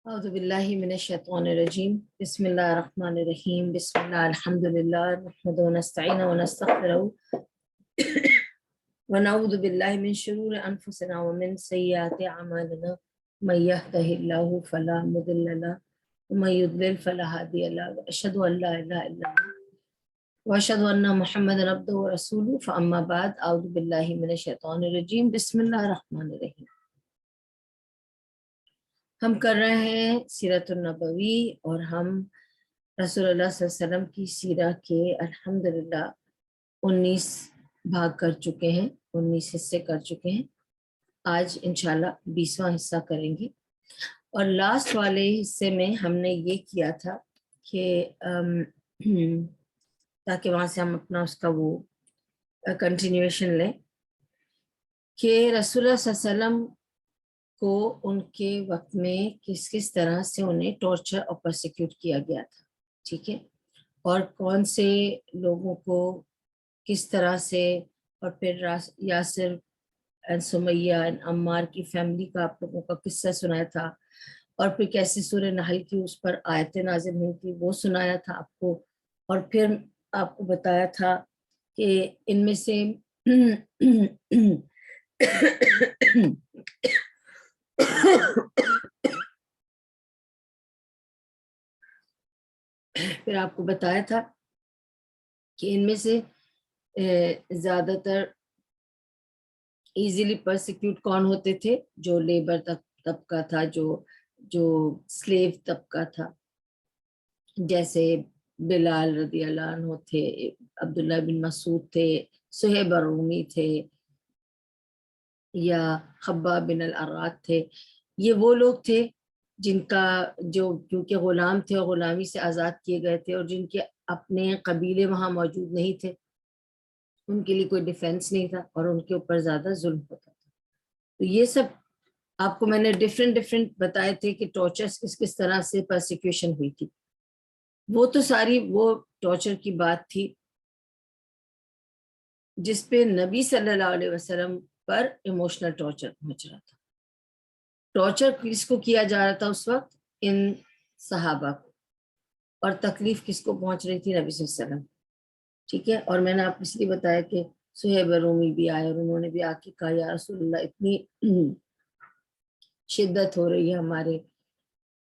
اعوذ باللہ من الشیطان الرجیم بسم اللہ الرحمن الرحیم بسم اللہ الحمدللہ نحمده ونستعینه ونستغفره ونعوذ باللہ من شرور انفسنا ومن سیئات اعمالنا من يهده الله فلا مضل له ومن يضلل فلا هادي له اشهد ان لا اله الا الله واشهد ان محمدا عبده ورسوله فاما بعد اعوذ باللہ من الشیطان الرجیم بسم اللہ الرحمن الرحیم۔ ہم کر رہے ہیں سیرت النبوی اور ہم رسول اللہ صلی اللہ علیہ وسلم کی سیرہ کے الحمدللہ 19 بھاگ کر چکے ہیں، 19 حصے کر چکے ہیں۔ آج انشاءاللہ 20واں حصہ کریں گے، اور لاسٹ والے حصے میں ہم نے یہ کیا تھا کہ تاکہ وہاں سے ہم اپنا اس کا وہ کنٹینیویشن لیں کہ رسول اللہ صلی اللہ علیہ وسلم کو ان کے وقت میں کس کس طرح سے انہیں ٹارچر اور پرسیکیوٹ کیا گیا تھا، ٹھیک ہے، اور کون سے لوگوں کو کس طرح سے، اور پھر یاسر سمیہ عمار کی فیملی کا آپ لوگوں کا قصہ سنایا تھا، اور پھر کیسے سورہ نحل کی اس پر آیتیں نازل ہوئی تھی وہ سنایا تھا آپ کو، اور پھر آپ کو بتایا تھا کہ ان میں سے پھر آپ کو بتایا تھا کہ ان میں سے زیادہ تر ایزیلی پرسیکیوٹ کون ہوتے تھے؟ جو لیبر طبقہ تھا، جو سلیو طبقہ تھا، جیسے بلال رضی اللہ عنہ تھے، عبداللہ بن مسعود تھے، صہیب رومی تھے، یا خباب بن الارات تھے۔ یہ وہ لوگ تھے جن کا جو کیونکہ غلام تھے اور غلامی سے آزاد کیے گئے تھے، اور جن کے اپنے قبیلے وہاں موجود نہیں تھے، ان کے لیے کوئی ڈیفینس نہیں تھا اور ان کے اوپر زیادہ ظلم ہوتا تھا۔ تو یہ سب آپ کو میں نے ڈفرینٹ بتائے تھے کہ ٹارچرز کس طرح سے پرسیکیوشن ہوئی تھی۔ وہ تو ساری وہ ٹارچر کی بات تھی جس پہ نبی صلی اللہ علیہ وسلم پر ایموشنل ٹارچر پہنچ رہا تھا۔ ٹارچر کس کو کیا جا رہا تھا اس وقت؟ ان صحابہ کو، اور تکلیف کس کو پہنچ رہی تھی؟ نبی صلی اللہ علیہ وسلم، ٹھیک ہے۔ اور میں نے آپ کو اس لیے بتایا کہ صہیب رومی بھی آئے اور انہوں نے بھی آ کے کہا یا رسول اللہ اتنی شدت ہو رہی ہے ہمارے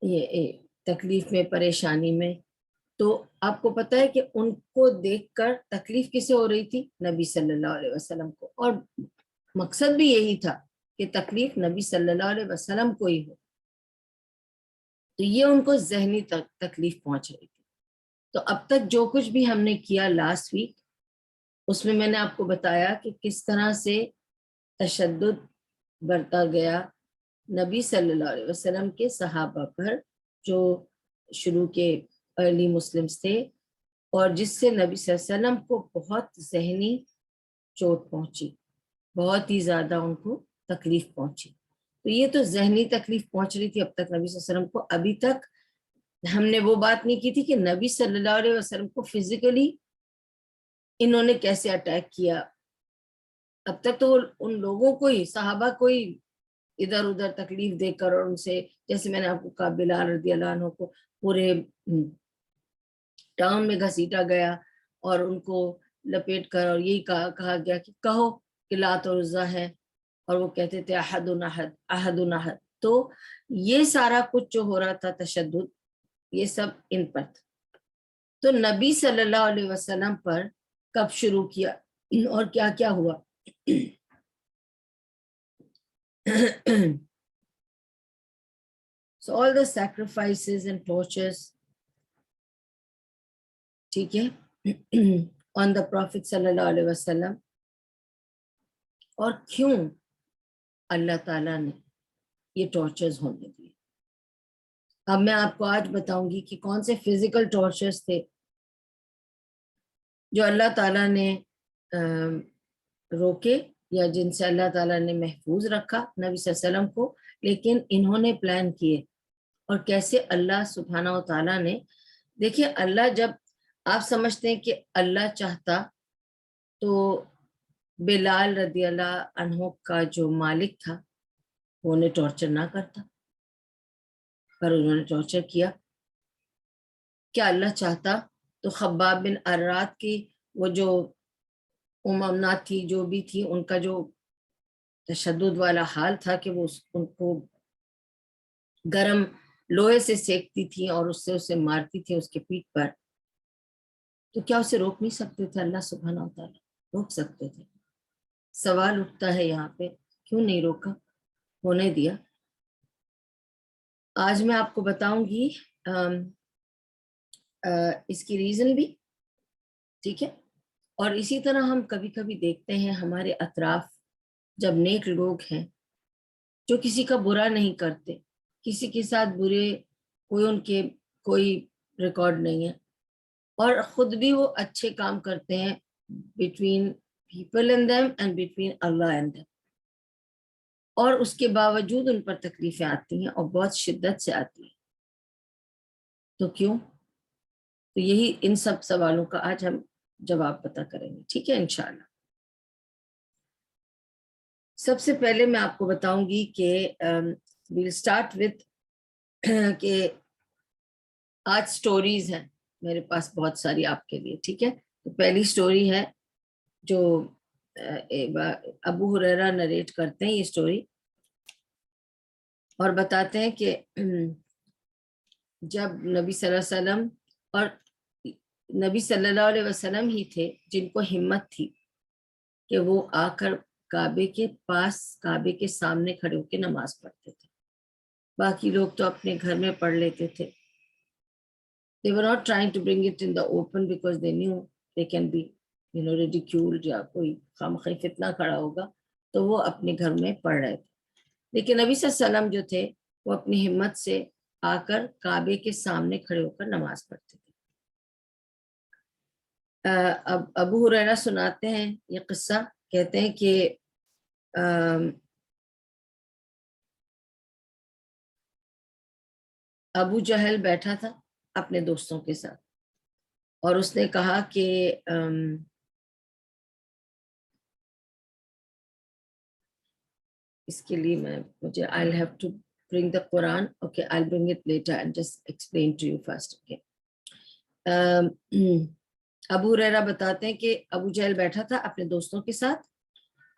یہ تکلیف میں، پریشانی میں۔ تو آپ کو پتہ ہے کہ ان کو دیکھ کر تکلیف کسے ہو رہی تھی؟ نبی صلی اللہ علیہ وسلم کو، اور مقصد بھی یہی تھا کہ تکلیف نبی صلی اللہ علیہ وسلم کو ہی ہو۔ تو یہ ان کو ذہنی تکلیف پہنچ رہی تھی۔ تو اب تک جو کچھ بھی ہم نے کیا لاسٹ ویک، اس میں نے آپ کو بتایا کہ کس طرح سے تشدد برتا گیا نبی صلی اللہ علیہ وسلم کے صحابہ پر، جو شروع کے ارلی مسلمز تھے، اور جس سے نبی صلی اللہ علیہ وسلم کو بہت ذہنی چوٹ پہنچی، بہت ہی زیادہ ان کو تکلیف پہنچی۔ تو یہ تو ذہنی تکلیف پہنچ رہی تھی اب تک نبی صلی اللہ علیہ وسلم کو۔ ابھی تک ہم نے وہ بات نہیں کی تھی کہ نبی صلی اللہ علیہ وسلم کو فزیکلی انہوں نے کیسے اٹیک کیا۔ اب تک تو ان لوگوں کو ہی، صحابہ کو ہی ادھر ادھر تکلیف دے کر، اور ان سے، جیسے میں نے آپ کو کہا، بلال رضی اللہ عنہ کو پورے ٹاؤن میں گھسیٹا گیا اور ان کو لپیٹ کر اور یہی کہا گیا کہ کہو کہ لات اور عزا ہے، اور وہ کہتے تھے احد احد احد احد۔ تو یہ سارا کچھ جو ہو رہا تھا تشدد، یہ سب ان پر تھا۔ تو نبی صلی اللہ علیہ وسلم پر کب شروع کیا اور کیا کیا ہوا؟ So all the sacrifices and tortures, ٹھیک ہے، on the Prophet صلی اللہ علیہ وسلم، اور کیوں اللہ تعالیٰ نے یہ ٹارچرز ہونے دیے۔ اب میں آپ کو آج بتاؤں گی کہ کون سے فزیکل ٹارچرز تھے جو اللہ تعالیٰ نے روکے، یا جن سے اللہ تعالیٰ نے محفوظ رکھا نبی صلی اللہ علیہ وسلم کو، لیکن انہوں نے پلان کیے، اور کیسے اللہ سبحانہ و تعالیٰ نے، دیکھیے اللہ جب آپ سمجھتے ہیں کہ اللہ چاہتا تو بلال رضی اللہ عنہ کا جو مالک تھا وہ انہیں ٹارچر نہ کرتا، پر انہوں نے ٹارچر کیا. کیا اللہ چاہتا تو خباب بن ارات کی وہ جو امامنات تھی جو بھی تھی ان کا جو تشدد والا حال تھا کہ وہ ان کو گرم لوہے سے سیکتی تھی اور اس سے اسے مارتی تھی اس کے پیٹھ پر, تو کیا اسے روک نہیں سکتے تھے؟ اللہ سبحانہ و تعالیٰ روک سکتے تھے. سوال اٹھتا ہے یہاں پہ کیوں نہیں روکا, ہونے دیا. آج میں آپ کو بتاؤں گی اس کی ریزن بھی, ٹھیک ہے. اور اسی طرح ہم کبھی کبھی دیکھتے ہیں ہمارے اطراف جب نیک لوگ ہیں جو کسی کا برا نہیں کرتے, کسی کے ساتھ برے کوئی ان کے کوئی ریکارڈ نہیں ہے, اور خود بھی وہ اچھے کام کرتے ہیں between people and them and between Allah and them, اور اس کے باوجود ان پر تکلیفیں آتی ہیں اور بہت شدت سے آتی ہیں. تو کیوں؟ تو یہی ان سب سوالوں کا آج ہم جواب پتہ کریں گے, ٹھیک ہے انشاءاللہ. سب سے پہلے میں آپ کو بتاؤں گی کہ we'll start with کہ آج سٹوریز ہیں میرے پاس بہت ساری آپ کے لیے, ٹھیک ہے. تو پہلی سٹوری ہے جو ابو ہریرہ نریٹ کرتے ہیں یہ سٹوری, اور بتاتے ہیں کہ جب نبی صلی اللہ علیہ وسلم, اور نبی صلی اللہ علیہ وسلم ہی تھے جن کو ہمت تھی کہ وہ آ کر کعبے کے پاس کعبے کے سامنے کھڑے ہو کے نماز پڑھتے تھے. باقی لوگ تو اپنے گھر میں پڑھ لیتے تھے. They were not trying to bring it in the open because they knew they can be ridiculed یا کوئی خامخواہ فتنہ کھڑا ہوگا, تو وہ اپنے گھر میں پڑھ رہے تھے. لیکن نبی صلی اللہ علیہ وسلم جو تھے وہ اپنی ہمت سے آ کر کعبے کے سامنے کھڑے ہو کر نماز پڑھتے تھے. اب ابو ہریرہ سناتے ہیں یہ قصہ, کہتے ہیں کہ ابو جہل بیٹھا تھا اپنے دوستوں کے ساتھ, اور اس نے کہا کہ اس کے لیے مجھے I'll have to bring the Quran. Okay, I'll bring it later and just explain to you first. Okay. ابو ہریرہ بتاتے ہیں کہ ابو جہل بیٹھا تھا اپنے دوستوں کے ساتھ,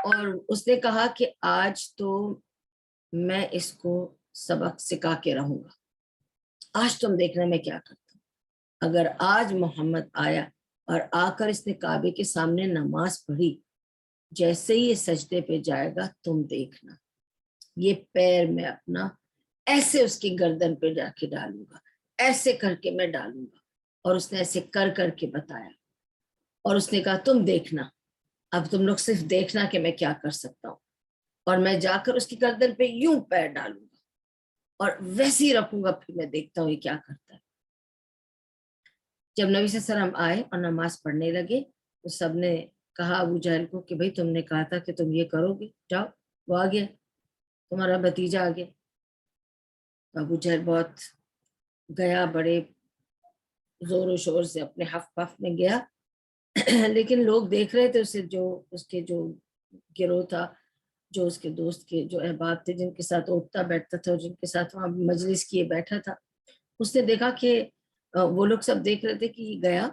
اور اس نے کہا کہ آج تو میں اس کو سبق سکھا کے رہوں گا, آج تم دیکھنا میں کیا کرتا ہوں. اگر آج محمد آیا اور آ کر اس نے کعبے کے سامنے نماز پڑھی, جیسے ہی یہ سجدے پہ جائے گا تم دیکھنا یہ پیر میں اپنا ایسے اس کی گردن پہ جا کے ڈالوں گا, ایسے کر کے میں ڈالوں گا. اور اس نے ایسے کر کر کے بتایا, اور اس نے کہا تم دیکھنا, اب تم لوگ صرف دیکھنا کہ میں کیا کر سکتا ہوں, اور میں جا کر اس کی گردن پہ یوں پیر ڈالوں گا اور ویسے ہی رکھوں گا, پھر میں دیکھتا ہوں یہ کیا کرتا ہے. جب نبی صلی اللہ علیہ وسلم آئے اور نماز پڑھنے لگے تو سب نے کہا ابو جہل کو کہ بھئی تم نے کہا تھا کہ تم یہ کرو گے, جاؤ وہ آ گیا, تمہارا بھتیجا آ گیا. ابو جہل بہت گیا, بڑے زور و شور سے اپنے حف پف میں گیا, لیکن لوگ دیکھ رہے تھے اسے, جو اس کے جو گروہ تھا, جو اس کے دوست کے جو احباب تھے جن کے ساتھ اٹھتا بیٹھتا تھا اور جن کے ساتھ وہاں مجلس کیے بیٹھا تھا, اس نے دیکھا کہ وہ لوگ سب دیکھ رہے تھے کہ یہ گیا,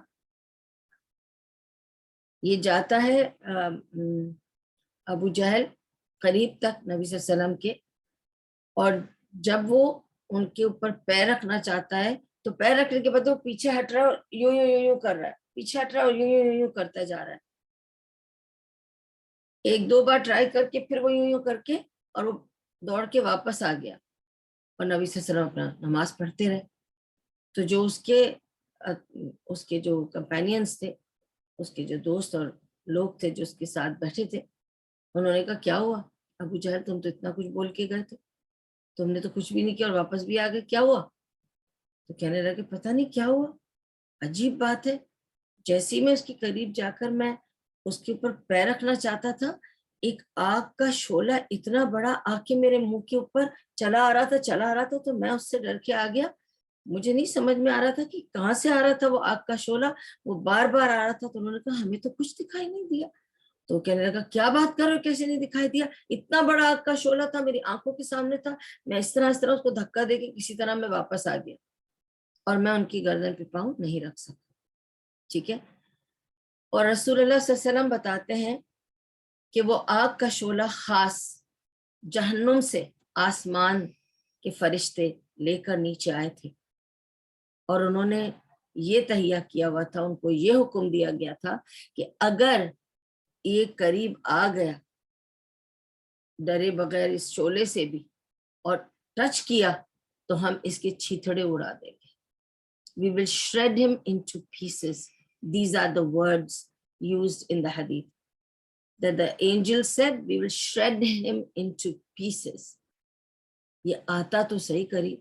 یہ جاتا ہے ابو جہل قریب تک نبی صلی اللہ علیہ وسلم کے, اور جب وہ ان کے اوپر پیر رکھنا چاہتا ہے تو پیر رکھنے کے بعد وہ پیچھے ہٹ رہا ہے اور یوں یوں یوں یوں کر رہا ہے, پیچھے ہٹ رہا ہے اور یوں یوں یوں کرتا جا رہا ہے. ایک دو بار ٹرائی کر کے پھر وہ یوں یوں کر کے, اور وہ دوڑ کے واپس آ گیا, اور نبی صلی اللہ علیہ وسلم اپنا نماز پڑھتے رہے. تو جو اس کے جو کمپینینز تھے, اس کے جو دوست اور لوگ تھے جو اس کے ساتھ بیٹھے تھے, انہوں نے کہا کیا ہوا ابو جہل, تم تو اتنا کچھ بول کے گئے تھے, تم نے تو کچھ بھی نہیں کیا اور واپس بھی آ گئے, کیا ہوا؟ تو کہنے لگے پتہ نہیں کیا ہوا, عجیب بات ہے, جیسے ہی میں اس کے قریب جا کر میں اس کے اوپر پیر رکھنا چاہتا تھا, ایک آگ کا شعلہ اتنا بڑا آ کے میرے منہ کے اوپر چلا آ رہا تھا, تو میں اس سے ڈر کے آ گیا. مجھے نہیں سمجھ میں آ رہا تھا کہ کہاں سے آ رہا تھا وہ آگ کا شعلہ, وہ بار بار آ رہا تھا. تو انہوں نے کہا ہمیں تو کچھ دکھائی نہیں دیا. تو کہنے لگا کیا بات کر رہے ہو، کیسے نہیں دکھائی دیا؟ اتنا بڑا آگ کا شعلہ تھا، میری آنکھوں کے سامنے تھا، میں اس طرح اس کو دھکا دے کے کسی طرح میں واپس آ گیا اور میں ان کی گردن پہ پاؤں نہیں رکھ سکتا. ٹھیک ہے. اور رسول اللہ صلی اللہ علیہ وسلم بتاتے ہیں کہ وہ آگ کا شعلہ خاص جہنم سے آسمان کے فرشتے لے کر نیچے آئے تھے اور انہوں نے یہ تہیہ کیا ہوا تھا، ان کو یہ حکم دیا گیا تھا کہ اگر یہ قریب آ گیا ڈرے بغیر اس شعلے سے بھی اور ٹچ کیا تو ہم اس کے چھیتڑے اڑا دیں گے. We will shred him into pieces. These are the words used in the hadith. That the angel said, we will shred him into pieces. یہ آتا تو صحیح قریب،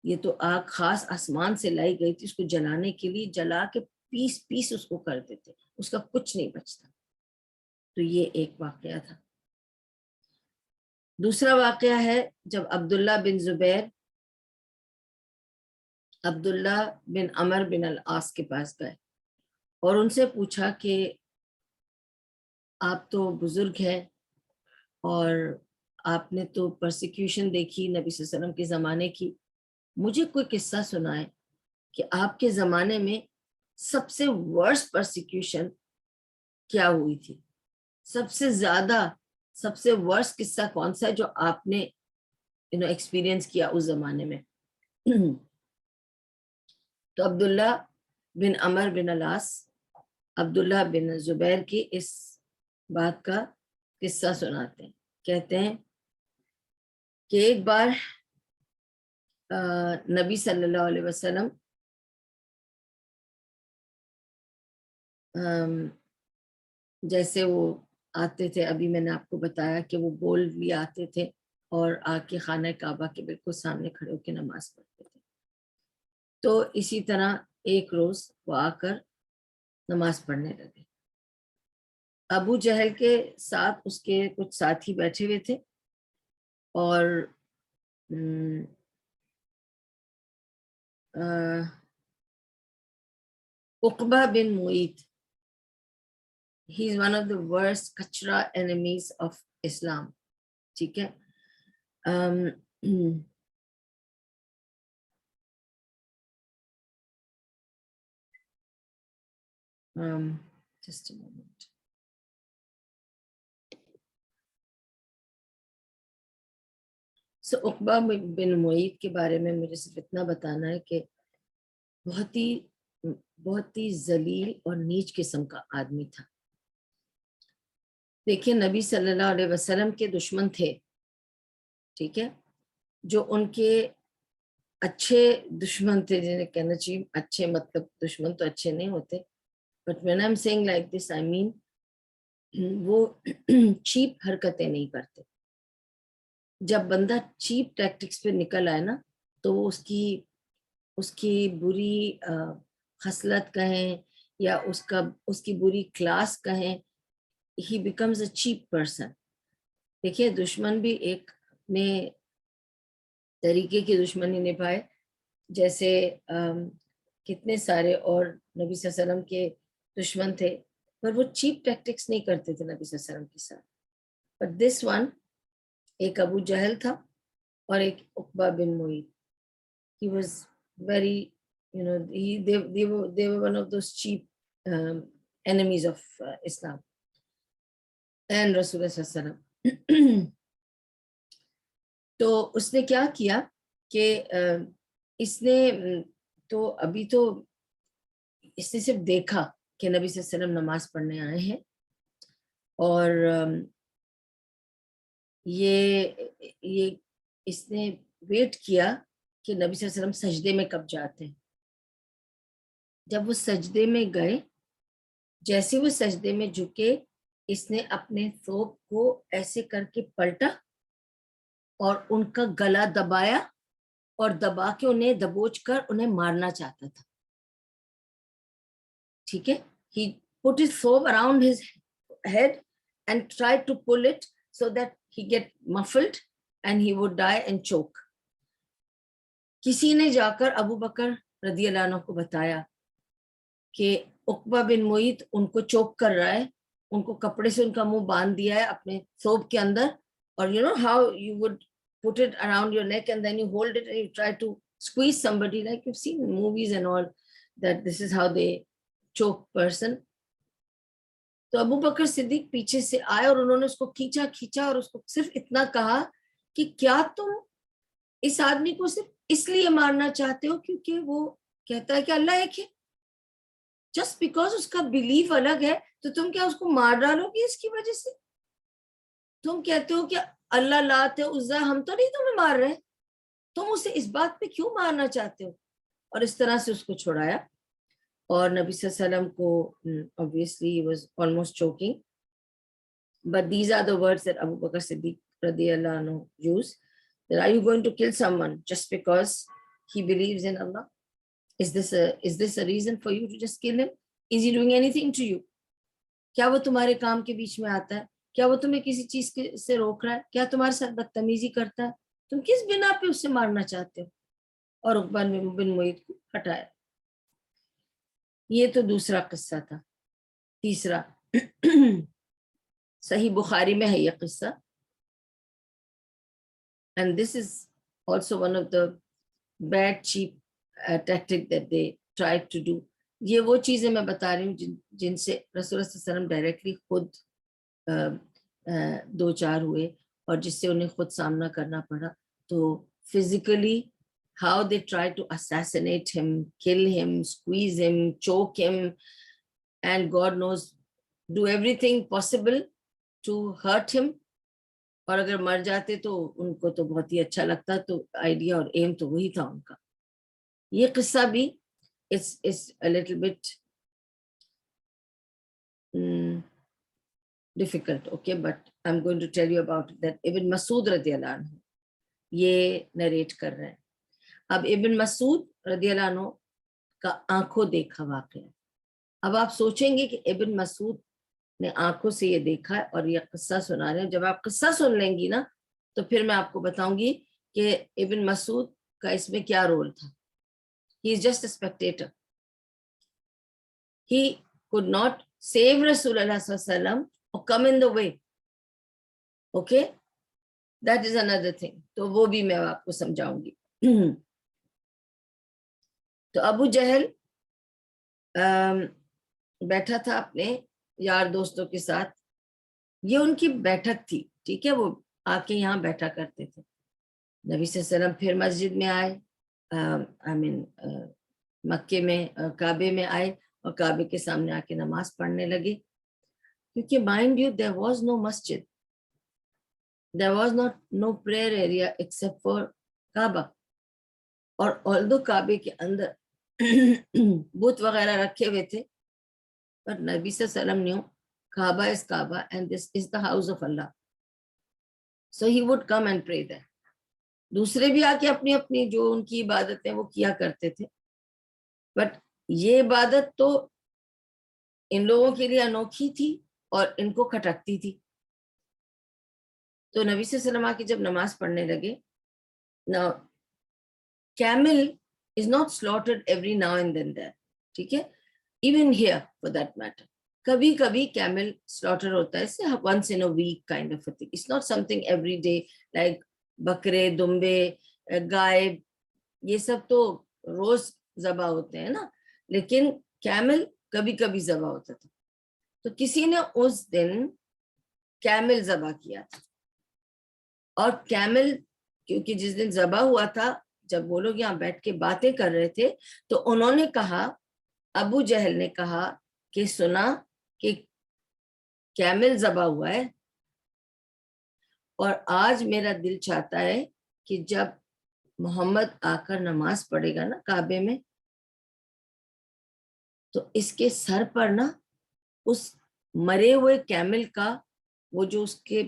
یہ تو آگ خاص آسمان سے لائی گئی تھی اس کو جلانے کے لیے، جلا کے پیس پیس اس کو کر دیتے، اس کا کچھ نہیں بچتا. تو یہ ایک واقعہ تھا. دوسرا واقعہ ہے جب عبداللہ بن عمر بن العاص کے پاس گئے اور ان سے پوچھا کہ آپ تو بزرگ ہیں اور آپ نے تو پرسیکیوشن دیکھی نبی صلی اللہ علیہ وسلم کے زمانے کی، مجھے کوئی قصہ سنائے کہ آپ کے زمانے میں سب سے ورس پرسیکیوشن کیا ہوئی تھی، سب سے زیادہ سب سے ورس قصہ کون سا ہے جو آپ نے ایکسپیرینس کیا اس زمانے میں. تو عبداللہ بن عمر بن العاص عبداللہ بن زبیر کی اس بات کا قصہ سناتے ہیں. کہتے ہیں کہ ایک بار نبی صلی اللہ علیہ وسلم جیسے وہ آتے تھے، ابھی میں نے آپ کو بتایا کہ وہ بول بھی آتے تھے اور آ کے خانہ کعبہ کے بالکل سامنے کھڑے ہو کے نماز پڑھتے تھے. تو اسی طرح ایک روز وہ آ کر نماز پڑھنے لگے. ابو جہل کے ساتھ اس کے کچھ ساتھی بیٹھے ہوئے تھے اور عقبہ بن معیط، he is one of the worst kachra enemies of Islam. ٹھیک ہے. Just a moment. So عقبہ بن معیط کے بارے میں مجھے صرف اتنا بتانا ہے کہ بہت ہی ذلیل اور نیچ قسم کا آدمی تھا. دیکھیں نبی صلی اللہ علیہ وسلم کے دشمن تھے، ٹھیک ہے، جو ان کے اچھے دشمن تھے، جنہیں کہنا چاہیے اچھے، مطلب دشمن تو اچھے نہیں ہوتے، but when I'm saying like this I mean وہ چیپ حرکتیں نہیں کرتے. جب بندہ چیپ ٹیکٹکس پہ نکل آئے نا تو وہ اس کی بری خصلت کہیں یا اس کی بری کلاس کہیں، he becomes a cheap person. دیکھیے دشمن بھی ایک اپنے طریقے کی دشمنی نبھائے، جیسے کتنے سارے اور نبی صلی اللہ علیہ وسلم کے دشمن تھے پر وہ چیپ ٹیکٹکس نہیں کرتے تھے نبی صلی اللہ علیہ وسلم کے ساتھ. but this one ایک ابو جہل تھا اور ایک عقبہ بن معیط. he was very they were one of those cheap enemies of Islam and Rasulullah صلی اللہ علیہ وسلم. تو اس نے کیا کیا کہ اس نے تو ابھی تو اس نے صرف دیکھا کہ نبی صلی اللہ علیہ وسلم نماز پڑھنے آئے ہیں اور یہ اس نے ویٹ کیا کہ نبی صلی اللہ علیہ وسلم سجدے میں کب جاتے ہیں. جب وہ سجدے میں گئے، جیسے وہ سجدے میں جھکے، اس نے اپنے ثوب کو ایسے کر کے پلٹا اور ان کا گلا دبایا اور دبا کے انہیں دبوچ کر انہیں مارنا چاہتا تھا. ٹھیک ہے. He put his thawb around his head and tried to pull it so that he get muffled and he would die and choke. کسی نے جا کر ابو بکر رضی اللہ عنہ کو بتایا کہ عقبہ بن معیط ان کو چوک کر رہا ہے، ان کو کپڑے سے ان کا منہ باندھ دیا ہے اپنے ثوب کے اندر, اور you know how you would put it around your neck and then you hold it and you try to squeeze somebody, like you've seen in movies and all, that this is how they choke person. تو ابو بکر صدیق پیچھے سے آئے اور انہوں نے اس کو کھینچا اور اس کو صرف اتنا کہا کہ کیا تم اس آدمی کو صرف اس لیے مارنا چاہتے ہو کیونکہ وہ کہتا ہے کہ اللہ ایک ہے, جسٹ بیکاز اس کا بلیف الگ ہے تو تم کیا اس کو مار ڈالو گی اس کی وجہ سے؟ تم کہتے ہو کہ اللہ لات ہے عزا, ہم تو نہیں تمہیں مار رہے, تم اسے اس بات پہ کیوں مارنا چاہتے ہو؟ اور اس طرح سے اس کو چھڑایا. اور نبی صلی اللہ علیہ وسلم کو obviously he was almost choking, but these are the words that Abu Bakr Siddiq radiallahu anhu used, that are you going to kill someone just because he believes in Allah? Is this a reason for you to just kill him? Is he doing anything to you? کیا وہ تمہارے کام کے بیچ میں آتا ہے؟ کیا وہ تمہیں کسی چیز سے روک رہا ہے؟ کیا تمہارے ساتھ بدتمیزی کرتا ہے؟ تم کس بنا پہ اسے مارنا چاہتے ہو؟ اور عقبہ بن معیط کو ہٹایا. یہ تو دوسرا قصہ تھا. تیسرا صحیح بخاری میں ہے یہ قصہ, and this is also one of the bad cheap tactic that they tried to do. یہ وہ چیزیں میں بتا رہی ہوں جن سے رسول اللہ صلی اللہ علیہ وسلم ڈائریکٹلی خود دو چار ہوئے اور جس سے انہیں خود سامنا کرنا پڑا. تو physically how they tried to assassinate him, kill him, squeeze him, choke him, and God knows, do everything possible to hurt him. اور اگر مر جاتے تو ان کو تو بہت ہی اچھا لگتا, تو آئیڈیا اور ایم تو وہی تھا ان کا. یہ قصہ بھی it's a little bit difficult, okay, but I'm going to tell you about it, that Ibn Masud رضی اللہ عنہ یہ نریٹ کر رہے ہیں. اب ابن مسعود رضی اللہ عنہ کا آنکھوں دیکھا واقعہ. اب آپ سوچیں گے کہ ابن مسعود نے آنکھوں سے یہ دیکھا اور یہ قصہ سنا رہے ہیں. جب آپ قصہ سن لیں گی نا تو پھر میں آپ کو بتاؤں گی کہ ابن مسعود کا اس میں کیا رول تھا. He is just a spectator. He could not save Rasulullah sallallahu alaihi wasallam or come in the way. Okay? That is another thing. تو وہ بھی میں آپ کو سمجھاؤں گی. تو ابو جہل بیٹھا تھا اپنے یار دوستوں کے ساتھ. یہ ان کی بیٹھک تھی, ٹھیک ہے, وہ آ کے یہاں بیٹھا کرتے تھے. نبی صلی اللہ علیہ وسلم پھر مسجد میں آئے, مکے میں کعبے میں آئے اور کعبے کے سامنے آ کے نماز پڑھنے لگے. کیونکہ mind you there was no masjid, there was no prayer area except for کعبہ. اور although کعبے کے اندر بت وغیرہ رکھے ہوئے تھے, پر نبی صلی اللہ علیہ وسلم نے کعبہ is Kaaba and this is the house of Allah, so he would come and pray there. دوسرے بھی آ کے اپنی اپنی جو ان کی عبادتیں وہ کیا کرتے تھے, بٹ یہ عبادت تو ان لوگوں کے لیے انوکھی تھی اور ان کو کھٹکتی تھی. تو نبی صلی اللہ علیہ وسلم آ کے جب نماز پڑھنے لگے, now camel is not slaughtered every now and then there, ٹھیک ہے, even here for that matter. کبھی کبھی camel slaughter ہوتا ہے, once in a week kind of a thing. It's not something every day like بکرے, دمبے, گائے, یہ سب تو روز ذبح ہوتے ہیں نا, لیکن کیمل کبھی کبھی ذبح ہوتا تھا. تو کسی نے اس دن کیمل ذبح کیا تھا, اور کیمل کیونکہ جس دن ذبح ہوا تھا, جب وہ لوگ یہاں بیٹھ کے باتیں کر رہے تھے تو انہوں نے کہا, ابو جہل نے کہا کہ سنا کہ کیمل ذبح ہوا ہے, اور آج میرا دل چاہتا ہے کہ جب محمد آ کر نماز پڑھے گا نا کعبے میں, تو اس کے سر پر نا اس مرے ہوئے کیمل کا وہ جو اس کے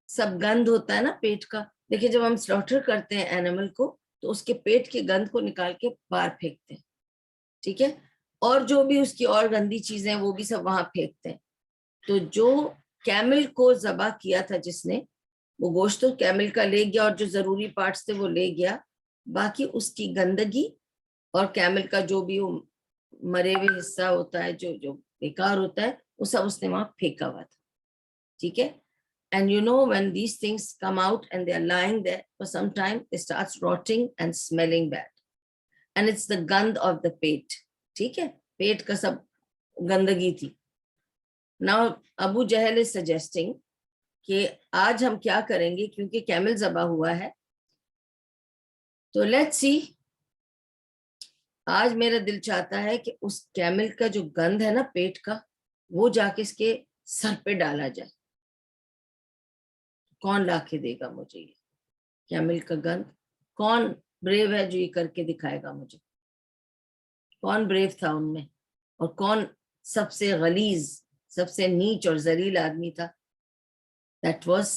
سب گند ہوتا ہے نا پیٹ کا, دیکھیں جب ہم سلاٹر کرتے ہیں اینیمل کو تو اس کے پیٹ کے گند کو نکال کے باہر پھینکتے ہیں, ٹھیک ہے, اور جو بھی اس کی اور گندی چیزیں وہ بھی سب وہاں پھینکتے ہیں. تو جو کیمل کو ذبح کیا تھا جس نے, وہ گوشت تو کیمل کا لے گیا اور جو ضروری پارٹس تھے وہ لے گیا, باقی اس کی گندگی اور کیمل کا جو بھی مرے ہوئے حصہ ہوتا ہے, جو بیکار ہوتا ہے وہ سب اس نے وہاں پھینکا ہوا تھا. ٹھیک ہے. And you know, when these things come out and they are lying there for some time, they start rotting and smelling bad. And it's the gand of the pet. ٹھیک ہے, پیٹ کا سب گندگی تھی. Now Abu Jahl is suggesting کہ آج ہم کیا کریں گے, کیونکہ کیمل ذبح ہوا ہے, تو لیٹس سی. آج میرا دل چاہتا ہے کہ اس کیمل کا جو گند ہے نا پیٹ کا, وہ جا کے اس کے سر پہ ڈالا جائے. کون لا کے دے گا مجھے یہ کیمل کا گند؟ کون بریو ہے جو یہ کر کے دکھائے گا مجھے؟ کون بریو تھا ان میں, اور کون سب سے غلیظ, سب سے نیچ اور ذلیل آدمی تھا؟ That was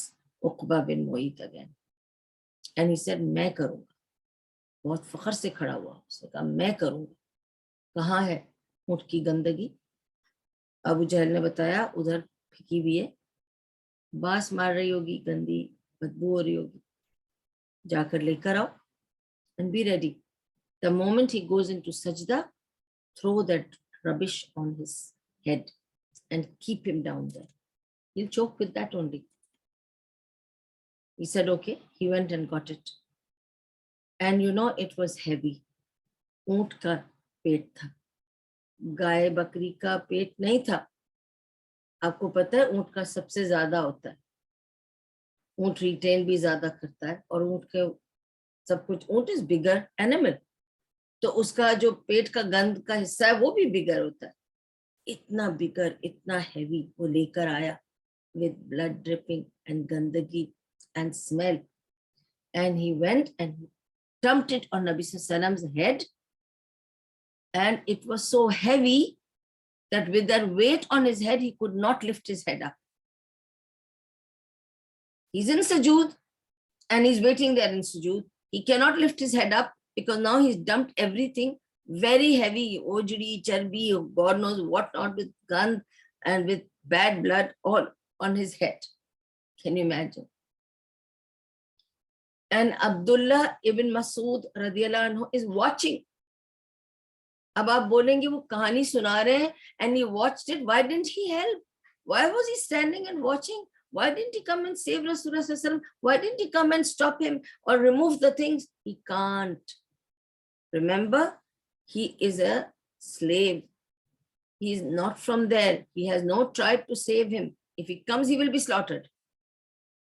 Aqaba bin معیط again. And he said, میں کروں گا. بہت فخر سے کھڑا ہوا, اس نے کہا میں کروں گا. کہاں ہے اونٹ کی گندگی؟ ابو جہل نے بتایا ادھر پھینکی ہوئی ہے, باس مار رہی ہوگی, گندی بدبو ہو رہی ہوگی, جا کر لے کر آؤ. And be ready. The moment he goes into sajda, throw that rubbish on his head and keep him down there. He'll choke with that only. He said, okay. He went and got it. And you know, it was heavy. اونٹ کا پیٹ تھا, گائے بکری کا پیٹ نہیں تھا. آپ کو پتہ ہے اونٹ کا سب سے زیادہ ہوتا ہے, اونٹ ریٹین بھی زیادہ کرتا ہے, اور اونٹ کے سب کچھ, اونٹ از بگر اینیمل, تو اس کا جو پیٹ کا گند کا حصہ ہے وہ بھی بگر ہوتا ہے. اتنا بگر, اتنا ہیوی وہ لے کر آیا, with blood dripping and گندگی and smell. And he went and dumped it on Nabi Sallallahu Alaihi Wasallam's head, and it was so heavy that with that weight on his head, he could not lift his head up. He's in sujood and he's waiting there in sujood. He cannot lift his head up because now he's dumped everything very heavy, ojri, charbi, God knows what not, with gand and with bad blood all on his head. Can you imagine? And Abdullah ibn Masud radiallahu anhu is watching. اب آپ بولیں گے وہ کہانی سنا رہے ہیں, and he watched it. Why didn't he help? Why was he standing and watching? Why didn't he come and save Rasulullah sallallahu alaihi wasallam? Why didn't he come and stop him or remove the things? He can't. Remember, he is a slave. He is not from there. He has no tribe to save him. If he comes, he will be slaughtered.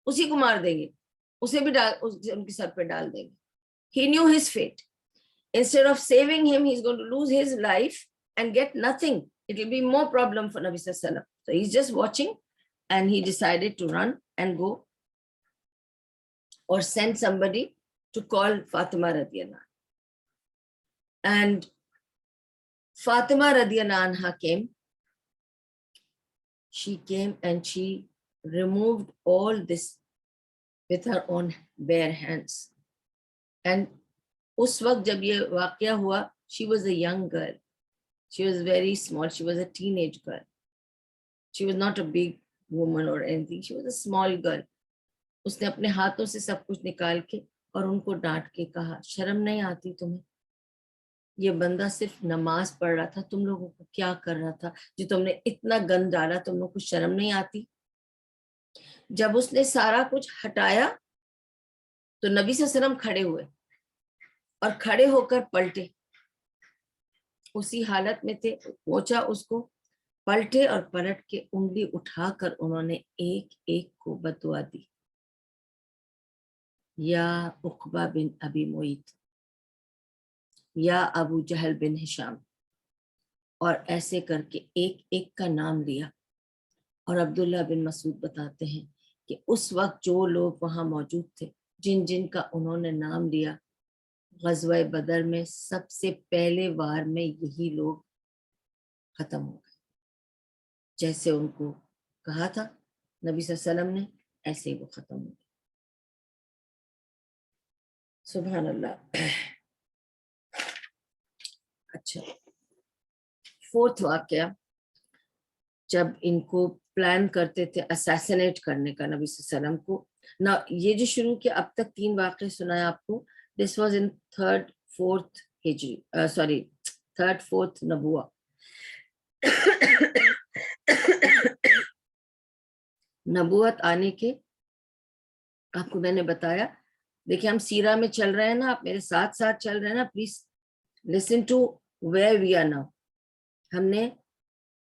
اسی کو مار دیں گے, اسے بھی ان کے سر پہ ڈال دیں گے. He knew his fate. Instead of saving him, he's going to lose his life and get nothing. It will be more problem for Nabi Sallallahu Alaihi Wasallam. So he's just watching, and he decided to run and go or send somebody to call Fatima radiyallahu anha. And Fatima radiyallahu anha came. She came and she removed all this with her own bare hands. And اس وقت جب یہ واقعہ ہوا, she was a young girl. She was very small. She was a teenage girl. She was not a big woman or anything. She was a small girl. اس نے اپنے ہاتھوں سے سب کچھ نکال کے اور ان کو ڈانٹ کے کہا, شرم نہیں آتی تمہیں؟ یہ بندہ صرف نماز پڑھ رہا تھا, تم لوگوں کو کیا کر رہا تھا جو تم نے اتنا گند ڈالا, تم لوگوں کو شرم نہیں آتی؟ جب اس نے سارا کچھ ہٹایا تو نبی صلی اللہ علیہ وسلم کھڑے ہوئے اور کھڑے ہو کر پلٹے, اسی حالت میں تھے, پہنچا اس کو, پلٹے اور پلٹ کے انگلی اٹھا کر انہوں نے ایک ایک کو بددعا دی, یا عقبہ بن ابی معیط, یا ابو جہل بن ہشام, اور ایسے کر کے ایک ایک کا نام لیا. اور عبداللہ بن مسعود بتاتے ہیں کہ اس وقت جو لوگ وہاں موجود تھے, جن جن کا انہوں نے نام لیا, غزوہ بدر میں سب سے پہلے وار میں یہی لوگ ختم ہو گئے. جیسے ان کو کہا تھا نبی صلی اللہ علیہ وسلم نے, ایسے ہی وہ ختم ہو گئے. سبحان اللہ. اچھا, فورتھ واقعہ, جب ان کو پلان کرتے تھے اسیسنیٹ کرنے کا نبی صلی اللہ علیہ وسلم کو. نا یہ جو شروع کیا, اب تک 3 واقعے سنایا آپ کو. This was in 3rd, 4th Hijri, 3rd, 4th نبوہ. نبوت آنے کے آپ کو میں نے بتایا. دیکھیں ہم سیرہ میں چل رہے ہیں نا, آپ میرے ساتھ ساتھ چل رہے ہیں نا, please listen to where we are now. ہم نے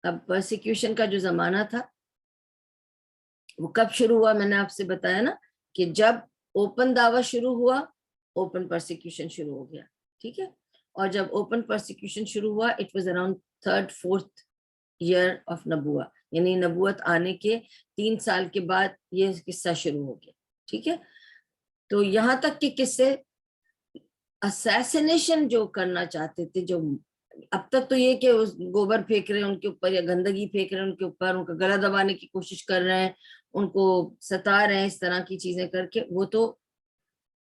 اب پرسیکیوشن کا جو زمانہ تھا وہ کب شروع ہوا, میں نے آپ سے بتایا نا کہ جب اوپن دعویٰ شروع ہوا, اوپن پرسیکیوشن شروع ہو گیا. ٹھیک ہے, اور جب اوپن پرسیکیوشن شروع ہوا it was around 3rd 4th year of نبوہ, یعنی نبوت آنے کے 3 سال کے بعد یہ قصہ شروع ہو گیا. ٹھیک ہے, تو یہاں تک کہ قصے اسیسنیشن جو کرنا چاہتے تھے, جو اب تک تو یہ کہ گوبر پھینک رہے ہیں ان کے اوپر یا گندگی پھینک رہے ہیں ان کے اوپر, ان کا گلا دبانے کی کوشش کر رہے ہیں, ان کو ستا رہے ہیں اس طرح کی چیزیں کر کے, وہ تو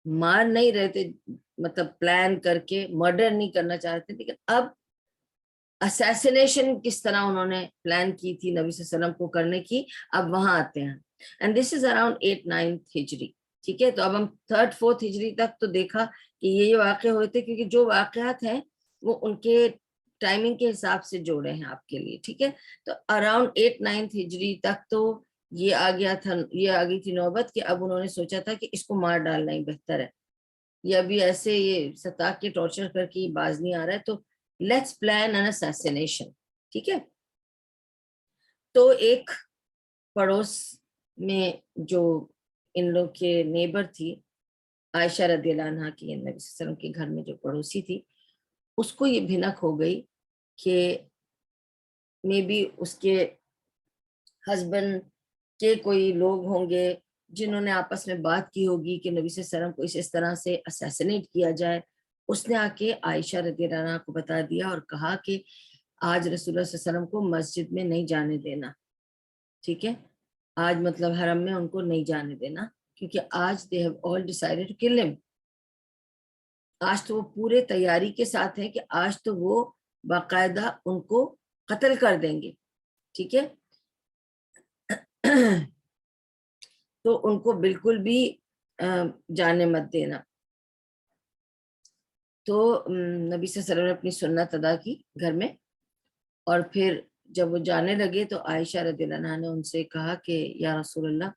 مار نہیں رہے تھے, مطلب پلان کر کے مرڈر نہیں کرنا چاہتے. لیکن اب اسیسنیشن کس طرح انہوں نے پلان کی تھی نبی صلی اللہ علیہ وسلم کو کرنے کی, اب وہاں آتے ہیں. And this is around 8th 9th ہجری. ٹھیک ہے, تو اب ہم 3rd 4th ہجری تک تو دیکھا کہ یہ واقع ہوئے تھے, کیونکہ جو واقعات ہیں وہ ان کے ٹائمنگ کے حساب سے جوڑے ہیں آپ کے لیے. ٹھیک ہے, تو اراؤنڈ 8th 9th ہجری تک تو یہ آ گیا تھا, یہ آ گئی تھی نوبت کہ اب انہوں نے سوچا تھا کہ اس کو مار ڈالنا ہی بہتر ہے, یہ ابھی ایسے یہ ستا کے ٹارچر کر کے باز نہیں آ رہا ہے, تو لیٹس پلان این اسیسنیشن. ٹھیک ہے, تو ایک پڑوس میں جو ان لوگ کے نیبر تھی عائشہ رضی اللہ عنہا کی, نبی صلی اللہ علیہ وسلم کے گھر میں جو پڑوسی تھی, اس کو یہ بھنک ہو گئی کہ مے بی اس کے ہسبینڈ کے کوئی لوگ ہوں گے جنہوں نے آپس میں بات کی ہوگی کہ نبی صلی اللہ علیہ وسلم کو اس طرح سے اسیسنیٹ کیا جائے. اس نے آ کے عائشہ رضی اللہ عنہا کو بتا دیا اور کہا کہ آج رسول اللہ صلی اللہ علیہ وسلم کو مسجد میں نہیں جانے دینا. ٹھیک ہے, آج مطلب حرم میں ان کو نہیں جانے دینا, کیونکہ آج they have all decided to kill him. آج تو وہ پورے تیاری کے ساتھ ہیں کہ آج تو وہ باقاعدہ ان کو قتل کر دیں گے. ٹھیک ہے, تو ان کو بالکل بھی جانے مت دینا. تو نبی صلی اللہ علیہ وسلم نے اپنی سنت ادا کی گھر میں, اور پھر جب وہ جانے لگے تو عائشہ رضی اللہ عنہا نے ان سے کہا کہ یا رسول اللہ,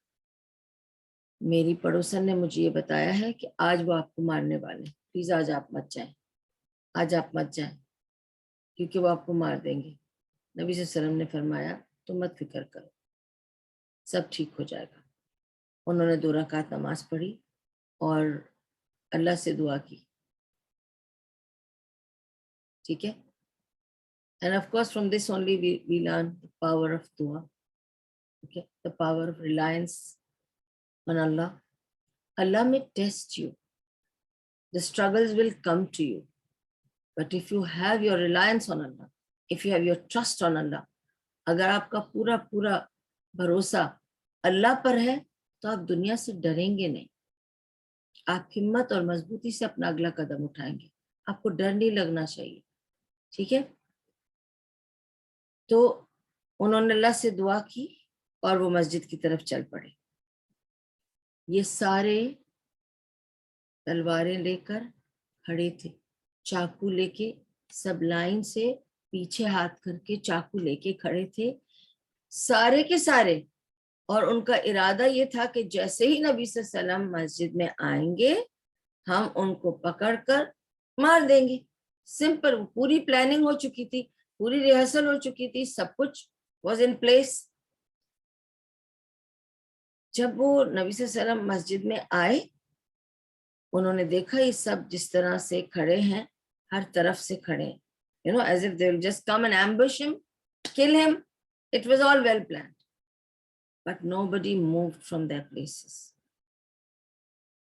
میری پڑوسن نے مجھے یہ بتایا ہے کہ آج وہ آپ کو مارنے والے ہیں, پلیز آج آپ مت جائیں, آج آپ مت جائیں کیونکہ وہ آپ کو مار دیں گے. نبی صلی اللہ علیہ وسلم نے فرمایا تو مت فکر کرو, سب ٹھیک ہو جائے گا. انہوں نے 2 رکعت نماز پڑھی اور اللہ سے دعا کی. ٹھیک ہے, and of course from this only we learn the power of dua. Okay, the power of reliance on Allah. Allah may test you, the struggles will come to you, but if you have your reliance on Allah, if you have your trust on Allah, اگر آپ کا پورا پورا بھروسہ اللہ پر ہے تو آپ دنیا سے ڈریں گے نہیں, آپ ہمت اور مضبوطی سے اپنا اگلا قدم اٹھائیں گے, آپ کو ڈر نہیں لگنا چاہیے. ٹھیک ہے, تو انہوں نے اللہ سے دعا کی اور وہ مسجد کی طرف چل پڑے. یہ سارے تلواریں لے کر کھڑے تھے, چاقو لے کے, سب لائن سے پیچھے ہاتھ کر کے چاقو لے کے کھڑے تھے سارے کے سارے, اور ان کا ارادہ یہ تھا کہ جیسے ہی نبی صلی اللہ علیہ وسلم مسجد میں آئیں گے ہم ان کو پکڑ کر مار دیں گے. سمپل, پوری پلاننگ ہو چکی تھی, پوری ریہرسل ہو چکی تھی, سب کچھ واز ان پلیس. جب وہ نبی صلی اللہ علیہ وسلم مسجد میں آئے, انہوں نے دیکھا یہ سب جس طرح سے کھڑے ہیں, ہر طرف سے کھڑے ہیں, as if they will just come and ambush him, kill him. It was all well planned. But nobody moved from their places.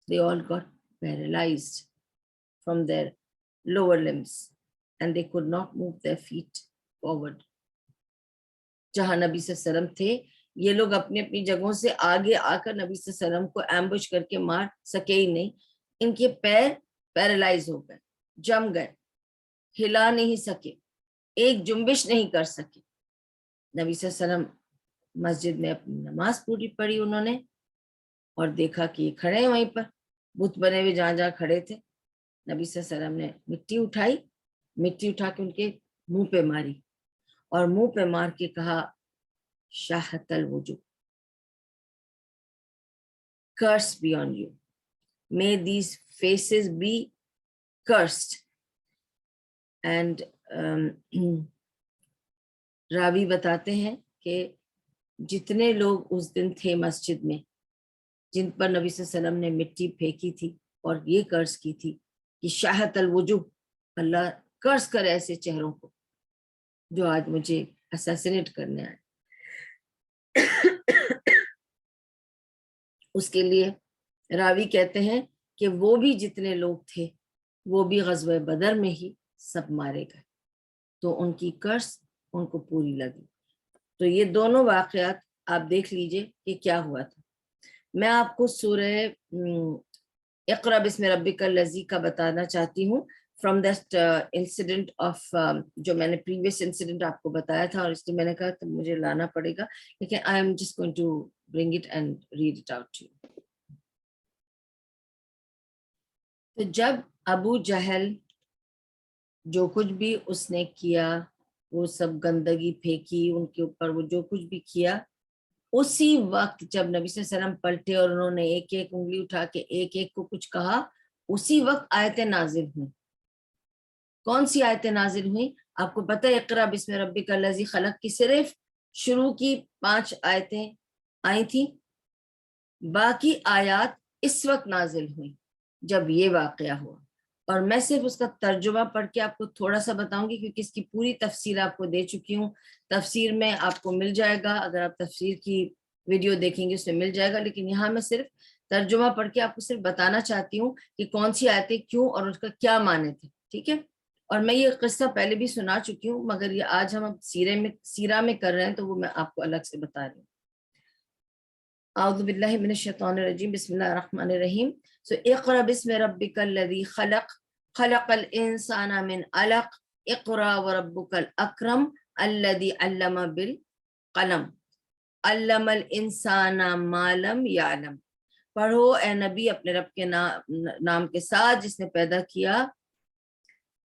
They all got paralyzed from their lower limbs and they could not move their feet forward. جہاں نبی صلی اللہ علیہ وسلم تھے, یہ لوگ اپنی اپنی جگہوں سے آگے آ کر نبی صلی اللہ علیہ وسلم کو ایمبش کر کے مار سکے ہی نہیں. ان کے پیر پیرالائز ہو گئے, جم گئے, ہلا نہیں سکے, ایک جنبش نہیں کر سکے. نبی صلی اللہ علیہ وسلم مسجد میں اپنی نماز پوری پڑھی انہوں نے, اور دیکھا کہ یہ کھڑے ہیں وہیں پر بت بنے ہوئے جہاں جہاں کھڑے تھے. نبی صلی اللہ علیہ وسلم نے مٹی اٹھائی, مٹی اٹھا کے ان کے منہ پہ ماری اور منہ پہ مار کے کہا شاہت الوجوہ, curse be on you. May these faces be cursed. And راوی بتاتے ہیں کہ جتنے لوگ اس دن تھے مسجد میں جن پر نبی صلی اللہ علیہ وسلم نے مٹی پھینکی تھی اور یہ قرض کی تھی کہ شاہت الوجوہ، اللہ قرض کرے ایسے چہروں کو جو آج مجھے اسیسینیٹ کرنے آئے. اس کے لیے راوی کہتے ہیں کہ وہ بھی جتنے لوگ تھے وہ بھی غزوہ بدر میں ہی سب مارے گئے، تو ان کی قرض ان کو پوری لگی. تو یہ دونوں واقعات آپ دیکھ لیجئے کہ کیا ہوا تھا. میں آپ کو سورہ اقرا بسم ربک الذی کا بتانا چاہتی ہوں فرام دیٹ انسیڈنٹ آف جو میں نے پریویس انسیڈنٹ آپ کو بتایا تھا، اور اس لیے میں نے کہا کہ مجھے لانا پڑے گا، لیکن I am just going to bring it and read it out to you. تو جب ابو جہل جو کچھ بھی اس نے کیا، وہ سب گندگی پھینکی ان کے اوپر، وہ جو کچھ بھی کیا، اسی وقت جب نبی صلی اللہ علیہ وسلم پلٹے اور انہوں نے ایک ایک انگلی اٹھا کے ایک ایک کو کچھ کہا، اسی وقت آیتیں نازل ہوئیں. کون سی آیتیں نازل ہوئیں؟ آپ کو پتہ ہے اقرا بسم ربک الذی خلق کی صرف شروع کی 5 آیتیں آئی تھیں، باقی آیات اس وقت نازل ہوئیں جب یہ واقعہ ہوا. اور میں صرف اس کا ترجمہ پڑھ کے آپ کو تھوڑا سا بتاؤں گی، کیونکہ اس کی پوری تفسیر آپ کو دے چکی ہوں. تفسیر میں آپ کو مل جائے گا، اگر آپ تفسیر کی ویڈیو دیکھیں گے اس میں مل جائے گا، لیکن یہاں میں صرف ترجمہ پڑھ کے آپ کو صرف بتانا چاہتی ہوں کہ کون سی آیتیں کیوں اور اس کا کیا معنی تھے. ٹھیک ہے؟ اور میں یہ قصہ پہلے بھی سنا چکی ہوں، مگر یہ آج ہم سیرہ میں کر رہے ہیں تو وہ میں آپ کو الگ سے بتا رہی ہوں. اعوذ باللہ من الشیطان الرجیم، بسم اللہ الرحمن الرحیم. سو اقرا بسم ربک الذی خلق، خلق الانسان من علق، اقرا وربک الاکرم الذی علم بالقلم، علم الانسان ما لم یعلم. پڑھو اے نبی اپنے رب کے نام کے ساتھ جس نے پیدا کیا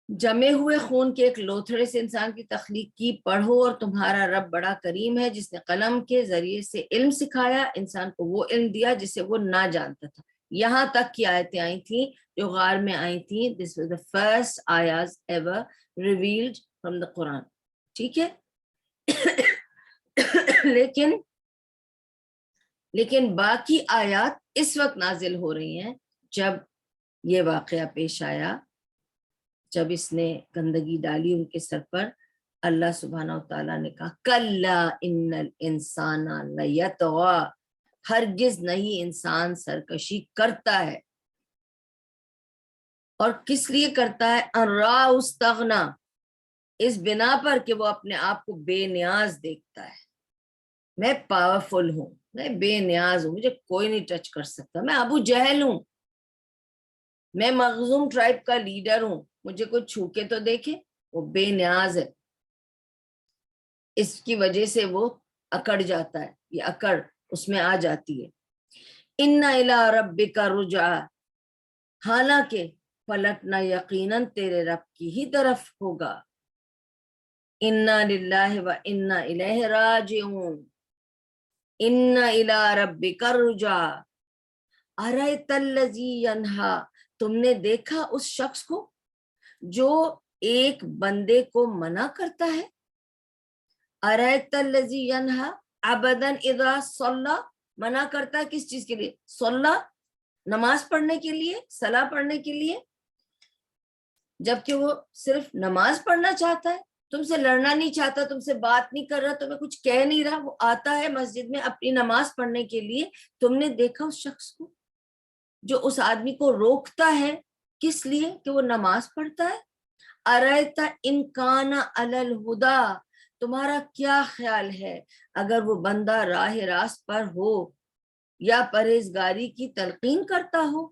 جمے ہوئے خون کے ایک لوتھڑے سے انسان کی تخلیق کی. پڑھو اور تمہارا رب بڑا کریم ہے جس نے قلم کے ذریعے سے علم سکھایا، انسان کو وہ علم دیا جسے وہ نہ جانتا تھا. یہاں تک کی آیتیں آئی تھیں جو غار میں آئی تھیں. This was the first ayahs ever revealed from the Quran. ٹھیک ہے؟ لیکن باقی آیات اس وقت نازل ہو رہی ہیں جب یہ واقعہ پیش آیا، جب اس نے گندگی ڈالی ان کے سر پر. اللہ سبحانہ وتعالیٰ نے کہا کلا ان الانسان لیطغی، ہرگز نہیں انسان سرکشی کرتا ہے. اور کس لیے کرتا ہے؟ ان رآہ استغنی، اس بنا پر کہ وہ اپنے آپ کو بے نیاز دیکھتا ہے. میں پاورفل ہوں، میں بے نیاز ہوں، مجھے کوئی نہیں ٹچ کر سکتا، میں ابو جہل ہوں، میں مخزوم ٹرائب کا لیڈر ہوں، مجھے کوئی چھو کے تو دیکھے. وہ بے نیاز ہے، اس کی وجہ سے وہ اکڑ جاتا ہے، یہ اکڑ اس میں آ جاتی ہے. ان الی ربک رجعا، حالانکہ پلٹنا یقیناً تیرے رب کی ہی طرف ہوگا. انا للہ و انا الیہ راجعون، ان الی ربک رجعا. ارأیت الذی ینہا، تم نے دیکھا اس شخص کو جو ایک بندے کو منع کرتا ہے. ارأیت الذی ینہا عبدا اذا صلی، منع کرتا ہے کس چیز کے لیے؟ صلی، نماز پڑھنے کے لیے، صلاح پڑھنے کے لیے، جبکہ وہ صرف نماز پڑھنا چاہتا ہے، تم سے لڑنا نہیں چاہتا، تم سے بات نہیں کر رہا، تمہیں کچھ کہہ نہیں رہا، وہ آتا ہے مسجد میں اپنی نماز پڑھنے کے لیے. تم نے دیکھا اس شخص کو جو اس آدمی کو روکتا ہے، کس لیے؟ کہ وہ نماز پڑھتا ہے. ارأیت ان کان علی الہدی، تمہارا کیا خیال ہے اگر وہ بندہ راہ راست پر ہو یا پرہیزگاری کی تلقین کرتا ہو.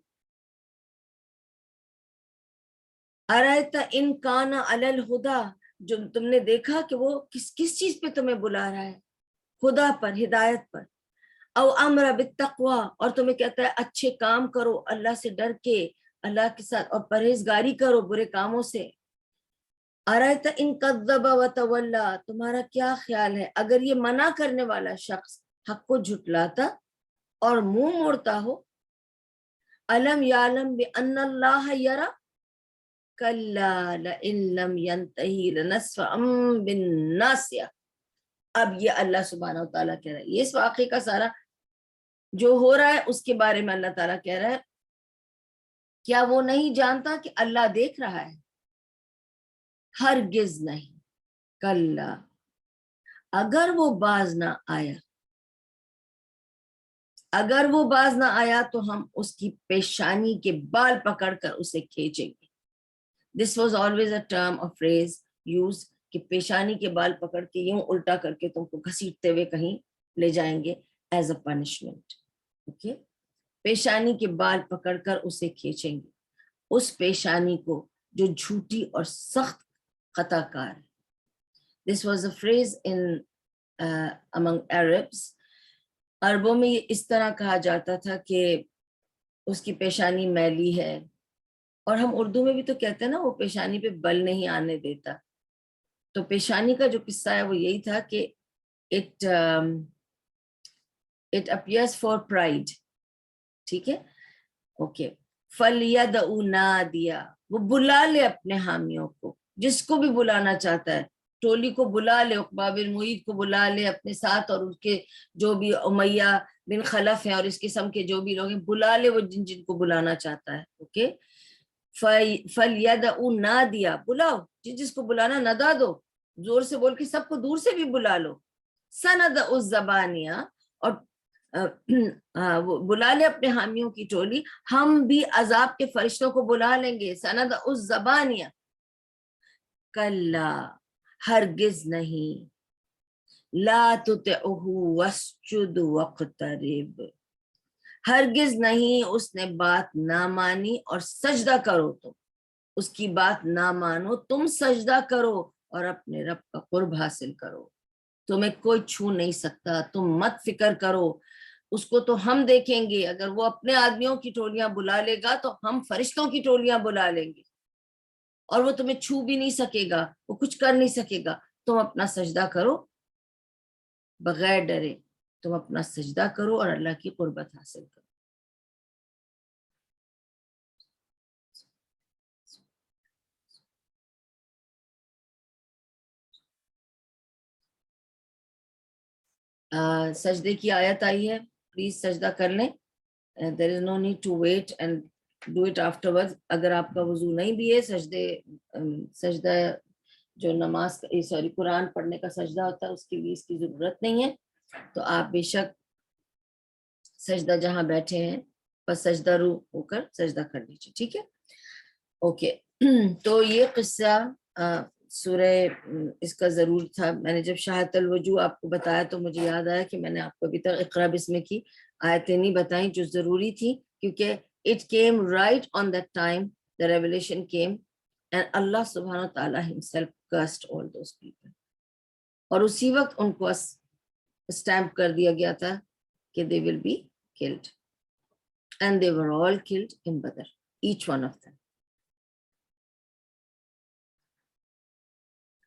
ارأیت ان کان علی الہدی، جو تم نے دیکھا کہ وہ کس چیز پہ تمہیں بلا رہا ہے؟ خدا پر، ہدایت پر. او امر بالتقوی، اور تمہیں کہتا ہے اچھے کام کرو اللہ سے ڈر کے، اللہ کے ساتھ، اور پرہیزگاری کرو برے کاموں سے. ارأیت ان کذب وتولی، تمہارا کیا خیال ہے اگر یہ منع کرنے والا شخص حق کو جھٹلاتا اور منہ موڑتا ہو، الم یعلم بان اللہ یرا کلا لئن لم ینتہی لنسفعا بالناصیہ. اب یہ اللہ سبحانہ و تعالیٰ کہہ رہا ہے، یہ اس واقعے کا سارا جو ہو رہا ہے اس کے بارے میں اللہ تعالیٰ کہہ رہا ہے، کیا وہ نہیں جانتا کہ اللہ دیکھ رہا ہے؟ ہرگز نہیں. کلا، اگر وہ باز نہ آیا، اگر وہ باز نہ آیا تو ہم اس کی پیشانی کے بال پکڑ کر اسے کھینچیں گے. This was always a term اور پھریز یوز کہ پیشانی کے بال پکڑ کے یوں الٹا کر کے تم کو گھسیٹتے ہوئے کہیں لے جائیں گے ایز اے پنشمنٹ. اوکے، پیشانی کے بال پکڑ کر اسے کھینچیں گے، اس پیشانی کو جو جھوٹی اور سخت خطا کار ہے. This was a phrase in among Arabs. عربوں میں یہ اس طرح کہا جاتا تھا کہ اس کی پیشانی میلی ہے، اور ہم اردو میں بھی تو کہتے ہیں نا وہ پیشانی پہ بل نہیں آنے دیتا. تو پیشانی کا جو قصہ ہے وہ یہی تھا کہ it appears for pride. ٹھیک ہے، اوکے. فَلْيَدْعُ نَادِيَهُ، وہ بلا لے اپنے حامیوں کو، جس کو بھی بلانا چاہتا ہے. ٹولی کو بلا لے، عقبہ بن معیط کو بلا لے اپنے ساتھ، اور اس کے جو بھی امیہ بن خلف ہیں اور اس قسم کے جو بھی لوگ ہیں بلا لے، وہ جن جن کو بلانا چاہتا ہے. اوکے، فَلْيَدْعُ نَادِيَهُ، بلاؤ جس کو بلانا، ندا دو، زور سے بول کے سب کو دور سے بھی بلا لو. سَنَدْعُ الزَّبَانِيَةَ، اور بلا لے اپنے حامیوں کی ٹولی، ہم بھی عذاب کے فرشتوں کو بلا لیں گے. سَنَدْعُ الزَّبَانِيَةَ کلا، ہرگز نہیں. لا تُطِعْهُ وَاسْجُدْ وَاقْتَرِب، ہرگز نہیں اس نے بات نہ مانی اور سجدہ کرو. تم اس کی بات نہ مانو، تم سجدہ کرو اور اپنے رب کا قرب حاصل کرو. تمہیں کوئی چھو نہیں سکتا، تم مت فکر کرو. اس کو تو ہم دیکھیں گے، اگر وہ اپنے آدمیوں کی ٹولیاں بلا لے گا تو ہم فرشتوں کی ٹولیاں بلا لیں گے، اور وہ تمہیں چھو بھی نہیں سکے گا، وہ کچھ کر نہیں سکے گا. تم اپنا سجدہ کرو بغیر ڈرے، تم اپنا سجدہ کرو اور اللہ کی قربت حاصل کرو. سجدے کی آیت آئی ہے، پلیز سجدہ کر لیں. there is no need to wait and do it afterwards. اگر آپ کا وضو نہیں بھی ہے، سجدہ جو نماز سوری قرآن پڑھنے کا سجدہ ہوتا ہے اس کے لیے اس کی ضرورت نہیں ہے. تو آپ بے شک سجدہ جہاں بیٹھے ہیں بس سجدہ رو ہو کر سجدہ کر لیجیے. ٹھیک ہے، اوکے. تو یہ قصہ سورہ اس کا ضرور تھا. میں نے جب شہادت الوجوہ آپ کو بتایا تو مجھے یاد آیا کہ میں نے آپ کو ابھی تک اقرا بسم کی آیتیں نہیں بتائیں جو ضروری تھی، کیونکہ it came right on that time the revelation came and Allah subhanahu wa ta'ala himself cursed all those people. اور اسی وقت ان کو اسٹیمپ کر دیا گیا تھا کہ they will be killed and they were all killed in Badr, each one of them.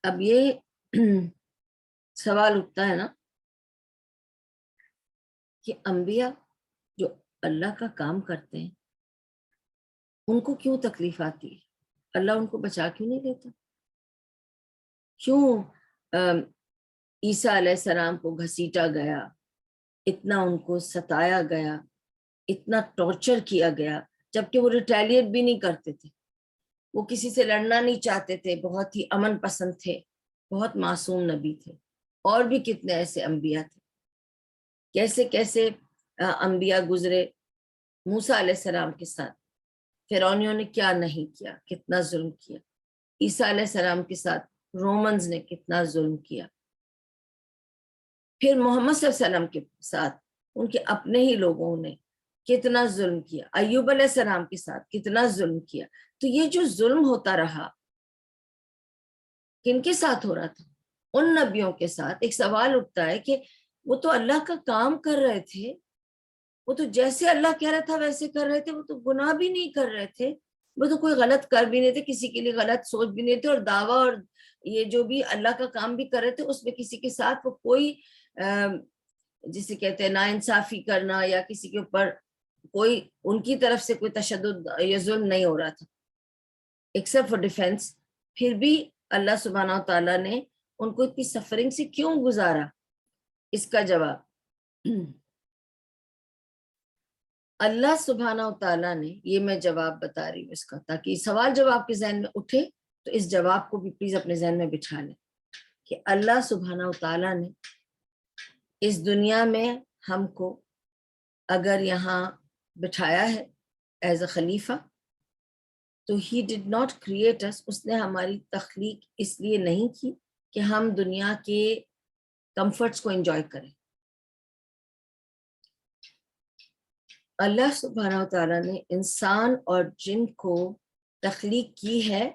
اب یہ سوال اٹھتا ہے نا کہ انبیاء جو اللہ کا کام کرتے ہیں ان کو کیوں تکلیف آتی ہے؟ اللہ ان کو بچا کیوں نہیں لیتا؟ کیوں عیسیٰ علیہ السلام کو گھسیٹا گیا، اتنا ان کو ستایا گیا، اتنا ٹارچر کیا گیا، جبکہ وہ ریٹیلیٹ بھی نہیں کرتے تھے، وہ کسی سے لڑنا نہیں چاہتے تھے، بہت ہی امن پسند تھے، بہت معصوم نبی تھے. اور بھی کتنے ایسے انبیاء تھے، کیسے کیسے انبیاء گزرے موسیٰ علیہ السلام کے ساتھ. فرعونیوں نے کیا نہیں کیا، کتنا ظلم کیا. عیسیٰ علیہ السلام کے ساتھ رومنز نے کتنا ظلم کیا. پھر محمد صلی اللہ علیہ وسلم کے ساتھ ان کے اپنے ہی لوگوں نے کتنا ظلم کیا. ایوب علیہ السلام کے ساتھ کتنا ظلم کیا. تو یہ جو ظلم ہوتا رہا کن کے ساتھ ہو رہا تھا؟ ان نبیوں کے ساتھ. ایک سوال اٹھتا ہے کہ وہ تو اللہ کا کام کر رہے تھے، وہ تو جیسے اللہ کہہ رہا تھا ویسے کر رہے تھے، وہ تو گناہ بھی نہیں کر رہے تھے، وہ تو کوئی غلط کر بھی نہیں تھے، کسی کے لیے غلط سوچ بھی نہیں تھے، اور دعویٰ اور یہ جو بھی اللہ کا کام بھی کر رہے تھے اس میں کسی کے ساتھ وہ کوئی جسے کہتے ہیں ناانصافی کرنا یا کسی کے اوپر کوئی ان کی طرف سے کوئی تشدد یا ظلم نہیں ہو رہا تھا ایکسپٹ فار ڈیفینس، پھر بھی اللہ سبحانہ تعالیٰ نے ان کو اتنی سفرنگ سے کیوں گزارا؟ اس کا جواب اللہ سبحانہ تعالیٰ نے، یہ میں جواب بتا رہی ہوں اس کا تاکہ سوال جب آپ کے ذہن میں اٹھے تو اس جواب کو بھی پلیز اپنے ذہن میں بٹھا لیں کہ اللہ سبحانہ تعالیٰ نے اس دنیا میں ہم کو اگر یہاں بٹھایا ہے ایز اے خلیفہ تو ہی ڈڈ ناٹ کریٹ اس، اس نے ہماری تخلیق اس لیے نہیں کی کہ ہم دنیا کے کمفرٹس کو انجوائے کریں. اللہ سبحانہ و تعالیٰ نے انسان اور جن کو تخلیق کی ہے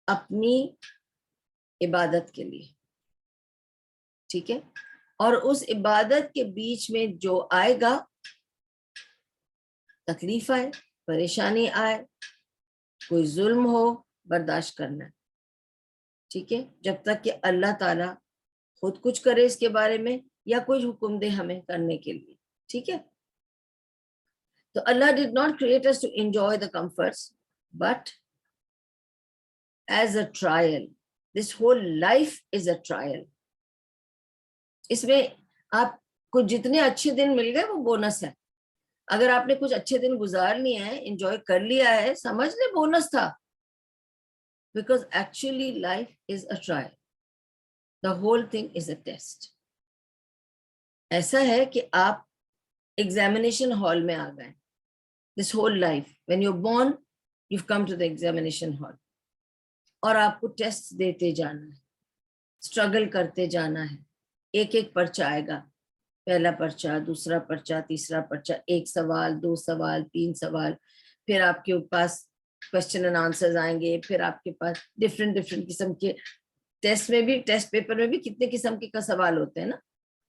اپنی عبادت کے لیے، ٹھیک ہے، اور اس عبادت کے بیچ میں جو آئے گا، تکلیف آئے، پریشانی آئے، کوئی ظلم ہو، برداشت کرنا ہے، ٹھیک ہے، جب تک کہ اللہ تعالیٰ خود کچھ کرے اس کے بارے میں یا کوئی حکم دے ہمیں کرنے کے لیے، ٹھیک ہے. تو اللہ did not create us to enjoy the comforts but as a trial. This whole life is a trial. اس میں آپ کو جتنے اچھے دن مل گئے وہ بونس ہے. اگر آپ نے کچھ اچھے دن گزار لیے ہیں، انجوائے کر لیا ہے، سمجھ لیں بونس تھا. Because actually life is a trial. The whole thing is a test. ایسا ہے کہ آپ ایگزامینیشن ہال میں آ گئے. This whole life, when you're born, you've come to the examination hall. اور آپ کو ٹیسٹ دیتے جانا ہے، اسٹرگل کرتے جانا ہے. ایک ایک پرچہ آئے گا، پہلا پرچہ، دوسرا پرچہ، تیسرا پرچہ، 1 سوال، 2 سوال، 3 سوال، پھر آپ کے پاس کوشچن اینڈ آنسرز آئیں گے، پھر آپ کے پاس ڈفرینٹ قسم کے ٹیسٹ میں بھی، ٹیسٹ پیپر میں بھی کتنے قسم کے کا سوال ہوتے ہیں نا.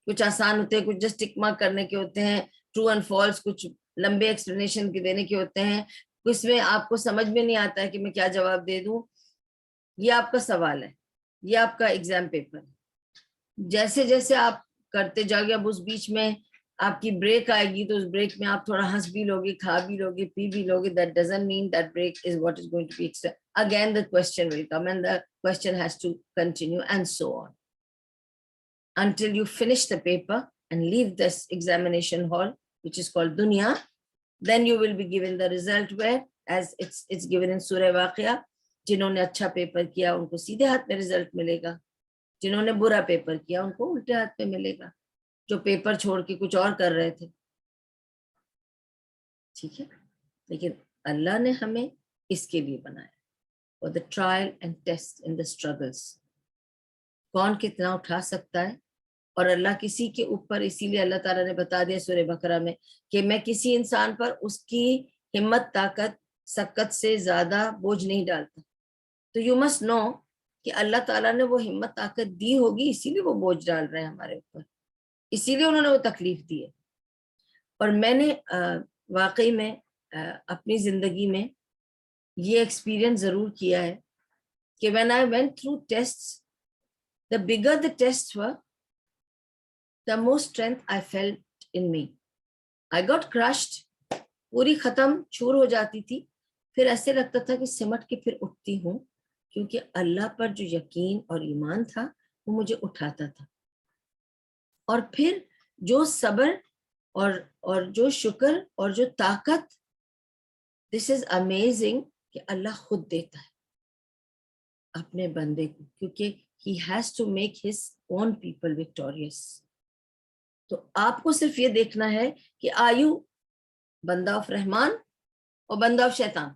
کچھ آسان ہوتے ہیں، کچھ جسٹ ٹک مارک کرنے کے ہوتے ہیں، ٹرو اینڈ فالس، کچھ لمبے ایکسپلینیشن کے دینے کے ہوتے ہیں، اس میں آپ کو سمجھ میں نہیں آتا ہے کہ میں کیا جواب دے دوں. یہ آپ کا سوال ہے، یہ آپ کا ایگزام پیپر ہے. جیسے جیسے آپ کرتے جاؤ گے، اب اس بیچ میں آپ کی بریک آئے گی تو اس بریک میں آپ تھوڑا ہنس بھی لوگے، کھا بھی لوگے، پی بھی لوگے. That doesn't mean that break is what is going to be extra. Again the question will come and the question has to continue and so on until you finish the paper and leave this examination hall which is called dunya. Then you will be given the result where as it's given in Surah Waqiah. جنہوں نے اچھا paper کیا ان کو سیدھے ہاتھ میں result ملے گا، جنہوں نے برا پیپر کیا ان کو الٹے ہاتھ پہ ملے گا، جو پیپر چھوڑ کے کچھ اور کر رہے تھے. ٹھیک ہے، لیکن اللہ نے ہمیں اس کے لیے بنایا for the trial and test in the struggles. کون کتنا اٹھا سکتا ہے، اور اللہ کسی کے اوپر، اسی لیے اللہ تعالیٰ نے بتا دیا سورہ بقرہ میں کہ میں کسی انسان پر اس کی ہمت، طاقت، سکت سے زیادہ بوجھ نہیں ڈالتا. تو یو مسٹ نو کہ اللہ تعالیٰ نے وہ ہمت طاقت دی ہوگی، اسی لیے وہ بوجھ ڈال رہے ہیں ہمارے اوپر، اسی لیے انہوں نے وہ تکلیف دی ہے. اور میں نے واقعی میں اپنی زندگی میں یہ ایکسپیرئنس ضرور کیا ہے کہ when I went through tests, the bigger the tests were, the more strength I felt in me. I got crushed, پوری ختم چور ہو جاتی تھی، پھر ایسے لگتا تھا کہ سمٹ کے پھر اٹھتی ہوں، کیونکہ اللہ پر جو یقین اور ایمان تھا وہ مجھے اٹھاتا تھا. اور پھر جو صبر اور جو شکر اور جو طاقت، دس از امیزنگ کہ اللہ خود دیتا ہے اپنے بندے کو، کیونکہ he has to make his own people victorious. تو آپ کو صرف یہ دیکھنا ہے کہ آیو بندہ آف رحمان اور بندہ آف شیطان.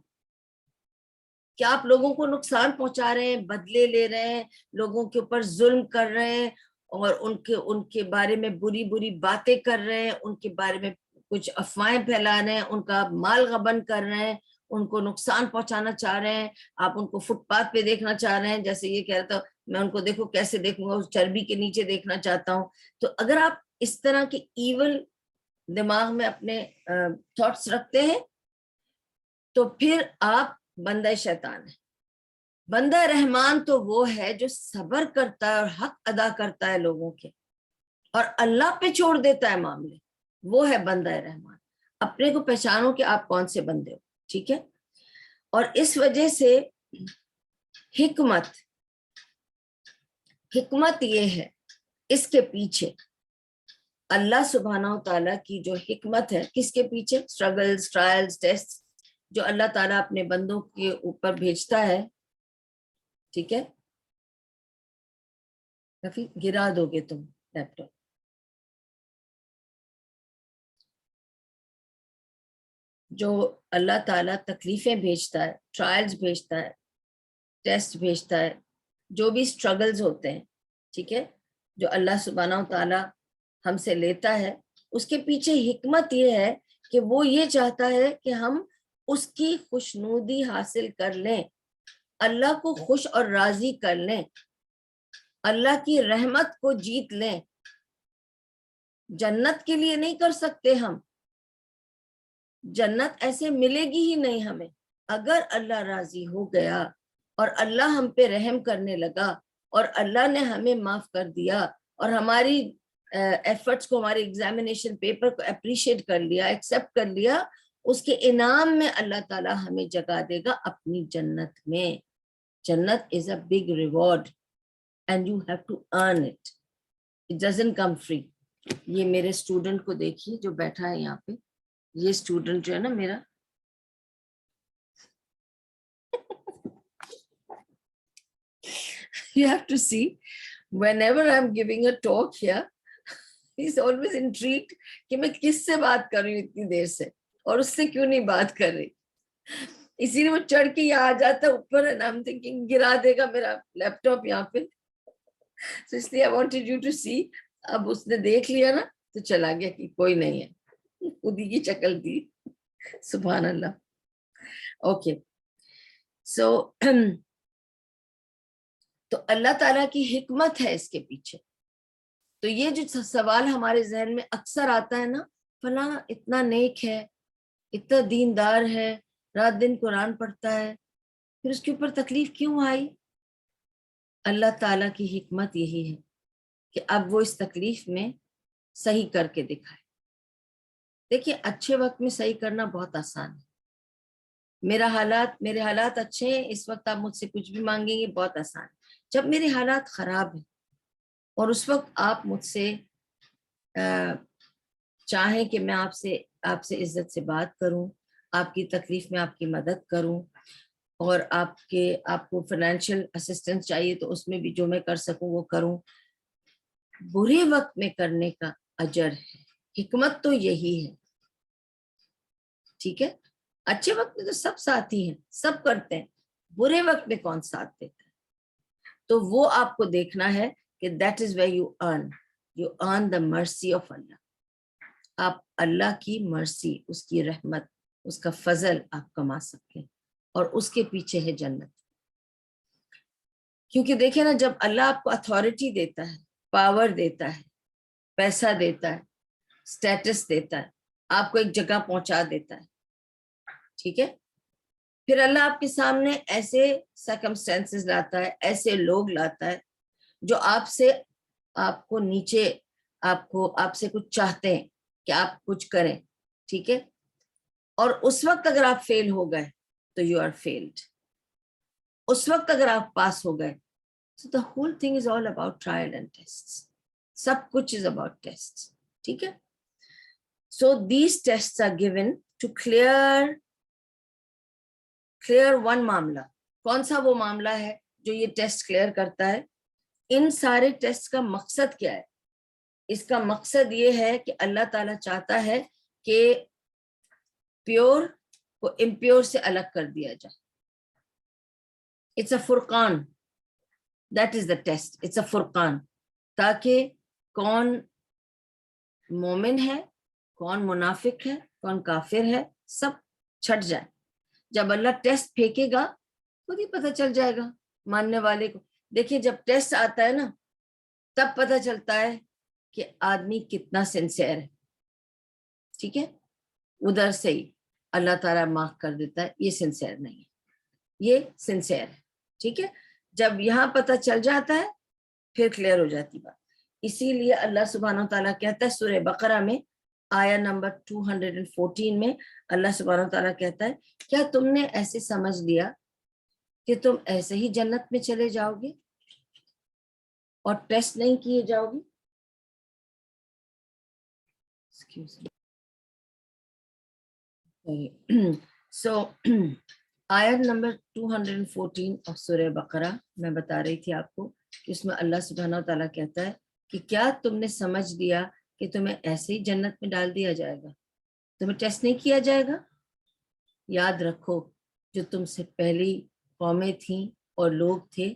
کیا آپ لوگوں کو نقصان پہنچا رہے ہیں، بدلے لے رہے ہیں، لوگوں کے اوپر ظلم کر رہے ہیں، اور ان کے بارے میں بری بری باتیں کر رہے ہیں، ان کے بارے میں کچھ افواہیں پھیلا رہے ہیں، ان کا مال غبن کر رہے ہیں، ان کو نقصان پہنچانا چاہ رہے ہیں، آپ ان کو فٹ پاتھ پہ دیکھنا چاہ رہے ہیں، جیسے یہ کہہ رہا تھا میں ان کو دیکھو کیسے دیکھوں گا، اس چربی کے نیچے دیکھنا چاہتا ہوں. تو اگر آپ اس طرح کے ایول دماغ میں اپنے تھاٹس رکھتے ہیں تو پھر آپ بندہ شیطان ہے. بندہ رحمان تو وہ ہے جو صبر کرتا ہے اور حق ادا کرتا ہے لوگوں کے، اور اللہ پہ چھوڑ دیتا ہے معاملے، وہ ہے بندہ رحمان۔ اپنے کو پہچانو کہ آپ کون سے بندے ہو، ٹھیک ہے؟ اور اس وجہ سے حکمت یہ ہے اس کے پیچھے، اللہ سبحانہ و تعالیٰ کی جو حکمت ہے کس کے پیچھے، اسٹرگلز، ٹرائلز، ٹیسٹ جو اللہ تعالیٰ اپنے بندوں کے اوپر بھیجتا ہے، ٹھیک ہے؟ کافی گرا دو گے تم لیپ ٹاپ۔ جو اللہ تعالیٰ تکلیفیں بھیجتا ہے، ٹرائلز بھیجتا ہے، ٹیسٹ بھیجتا ہے، جو بھی اسٹرگلز ہوتے ہیں، ٹھیک ہے، جو اللہ سبحانہ و تعالیٰ ہم سے لیتا ہے، اس کے پیچھے حکمت یہ ہے کہ وہ یہ چاہتا ہے کہ ہم اس کی خوشنودی حاصل کر لیں، اللہ کو خوش اور راضی کر لیں، اللہ کی رحمت کو جیت لیں۔ جنت کے لیے نہیں کر سکتے ہم، جنت ایسے ملے گی ہی نہیں ہمیں۔ اگر اللہ راضی ہو گیا اور اللہ ہم پہ رحم کرنے لگا اور اللہ نے ہمیں معاف کر دیا اور ہماری ایفرٹس کو، ہمارے ایگزامینیشن پیپر کو اپریشیٹ کر لیا، ایکسپٹ کر لیا، اس کے انعام میں اللہ تعالیٰ ہمیں جگہ دے گا اپنی جنت میں۔ جنت is a big reward and you have to earn it. It doesn't come free. یہ میرے اسٹوڈنٹ کو دیکھیے جو بیٹھا ہے یہاں پہ، یہ اسٹوڈنٹ جو ہے نا میرا، you have to see whenever I'm giving a talk here, he's always intrigued کہ میں کس سے بات کر رہی ہوں اتنی دیر سے اور اس سے کیوں نہیں بات کر رہی، اسی لیے وہ چڑھ کے یہاں آ جاتا ہے اوپر، and I'm thinking گرا دے گا میرا لیپ ٹاپ یہاں پہ، تو اس لیے I wanted you to see۔ اب اس نے دیکھ لیا نا تو چلا گیا کہ کوئی نہیں ہے، خود ہی کی شکل دی، سبحان اللہ۔ اوکے سو تو اللہ تعالیٰ کی حکمت ہے اس کے پیچھے۔ تو یہ جو سوال ہمارے ذہن میں اکثر آتا ہے نا، فلاں اتنا نیک ہے، اتنا دیندار ہے، رات دن قرآن پڑھتا ہے، پھر اس کے اوپر تکلیف کیوں آئی؟ اللہ تعالیٰ کی حکمت یہی ہے کہ اب وہ اس تکلیف میں صحیح کر کے دکھائے۔ دیکھیے اچھے وقت میں صحیح کرنا بہت آسان ہے، میرے حالات اچھے ہیں اس وقت، آپ مجھ سے کچھ بھی مانگیں گے بہت آسان ہے۔ جب میرے حالات خراب ہیں اور اس وقت آپ مجھ سے چاہیں کہ میں آپ سے عزت سے بات کروں، آپ کی تکلیف میں آپ کی مدد کروں، اور آپ کو فائنینشیل اسسٹنس چاہیے تو اس میں بھی جو میں کر سکوں وہ کروں، برے وقت میں کرنے کا اجر ہے۔ حکمت تو یہی ہے، ٹھیک ہے؟ اچھے وقت میں تو سب ساتھی ہیں، سب کرتے ہیں، برے وقت میں کون ساتھ دیتا ہے؟ تو وہ آپ کو دیکھنا ہے کہ that is where you earn the mercy of Allah۔ آپ اللہ کی مرسی، اس کی رحمت، اس کا فضل آپ کما سکتے ہیں، اور اس کے پیچھے ہے جنت۔ کیونکہ دیکھیں نا، جب اللہ آپ کو اتھارٹی دیتا ہے، پاور دیتا ہے، پیسہ دیتا ہے، اسٹیٹس دیتا ہے، آپ کو ایک جگہ پہنچا دیتا ہے، ٹھیک ہے، پھر اللہ آپ کے سامنے ایسے سرکمسٹینسز لاتا ہے، ایسے لوگ لاتا ہے جو آپ کو نیچے، آپ سے کچھ چاہتے ہیں کہ آپ کچھ کریں، ٹھیک ہے، اور اس وقت اگر آپ فیل ہو گئے تو یو آر فیلڈ، اس وقت اگر آپ پاس ہو گئے so the whole thing is all about trial and tests، سب کچھ is about tests، ٹھیک ہے۔ so these tests are given to clear one معاملہ۔ کون سا وہ معاملہ ہے جو یہ ٹیسٹ کلیئر کرتا ہے؟ ان سارے ٹیسٹ کا مقصد کیا ہے؟ اس کا مقصد یہ ہے کہ اللہ تعالیٰ چاہتا ہے کہ پیور کو امپیور سے الگ کر دیا جائے۔ اٹس اے فرقان، that is the test, it's a فرقان، تاکہ کون مومن ہے، کون منافق ہے، کون کافر ہے، سب چھٹ جائے۔ جب اللہ ٹیسٹ پھینکے گا خود ہی پتہ چل جائے گا ماننے والے کو۔ دیکھیے جب ٹیسٹ آتا ہے نا تب پتہ چلتا ہے کہ آدمی کتنا سنسیئر ہے، ٹھیک ہے، ادھر سے ہی اللہ تعالیٰ معاف کر دیتا ہے، یہ سنسیئر نہیں ہے، یہ سنسیئر ہے، ٹھیک ہے۔ جب یہاں پتہ چل جاتا ہے پھر کلیئر ہو جاتی بات۔ اسی لیے اللہ سبحانہ تعالیٰ کہتا ہے سورہ بقرہ میں آیا نمبر 214 میں اللہ سبحانہ تعالیٰ کہتا ہے کیا تم نے ایسے سمجھ لیا کہ تم ایسے ہی جنت میں چلے جاؤ گے اور ٹیسٹ نہیں کیے جاؤ گے؟ سو آیت نمبر 214 آف سورہ بقرہ میں بتا رہی تھی آپ کو کہ اس میں اللہ سبحانہ تعالیٰ کہتا ہے کہ کیا تم نے سمجھ لیا کہ تمہیں ایسے ہی جنت میں ڈال دیا جائے گا، تمہیں ٹیسٹ نہیں کیا جائے گا؟ یاد رکھو جو تم سے پہلی قومیں تھیں اور لوگ تھے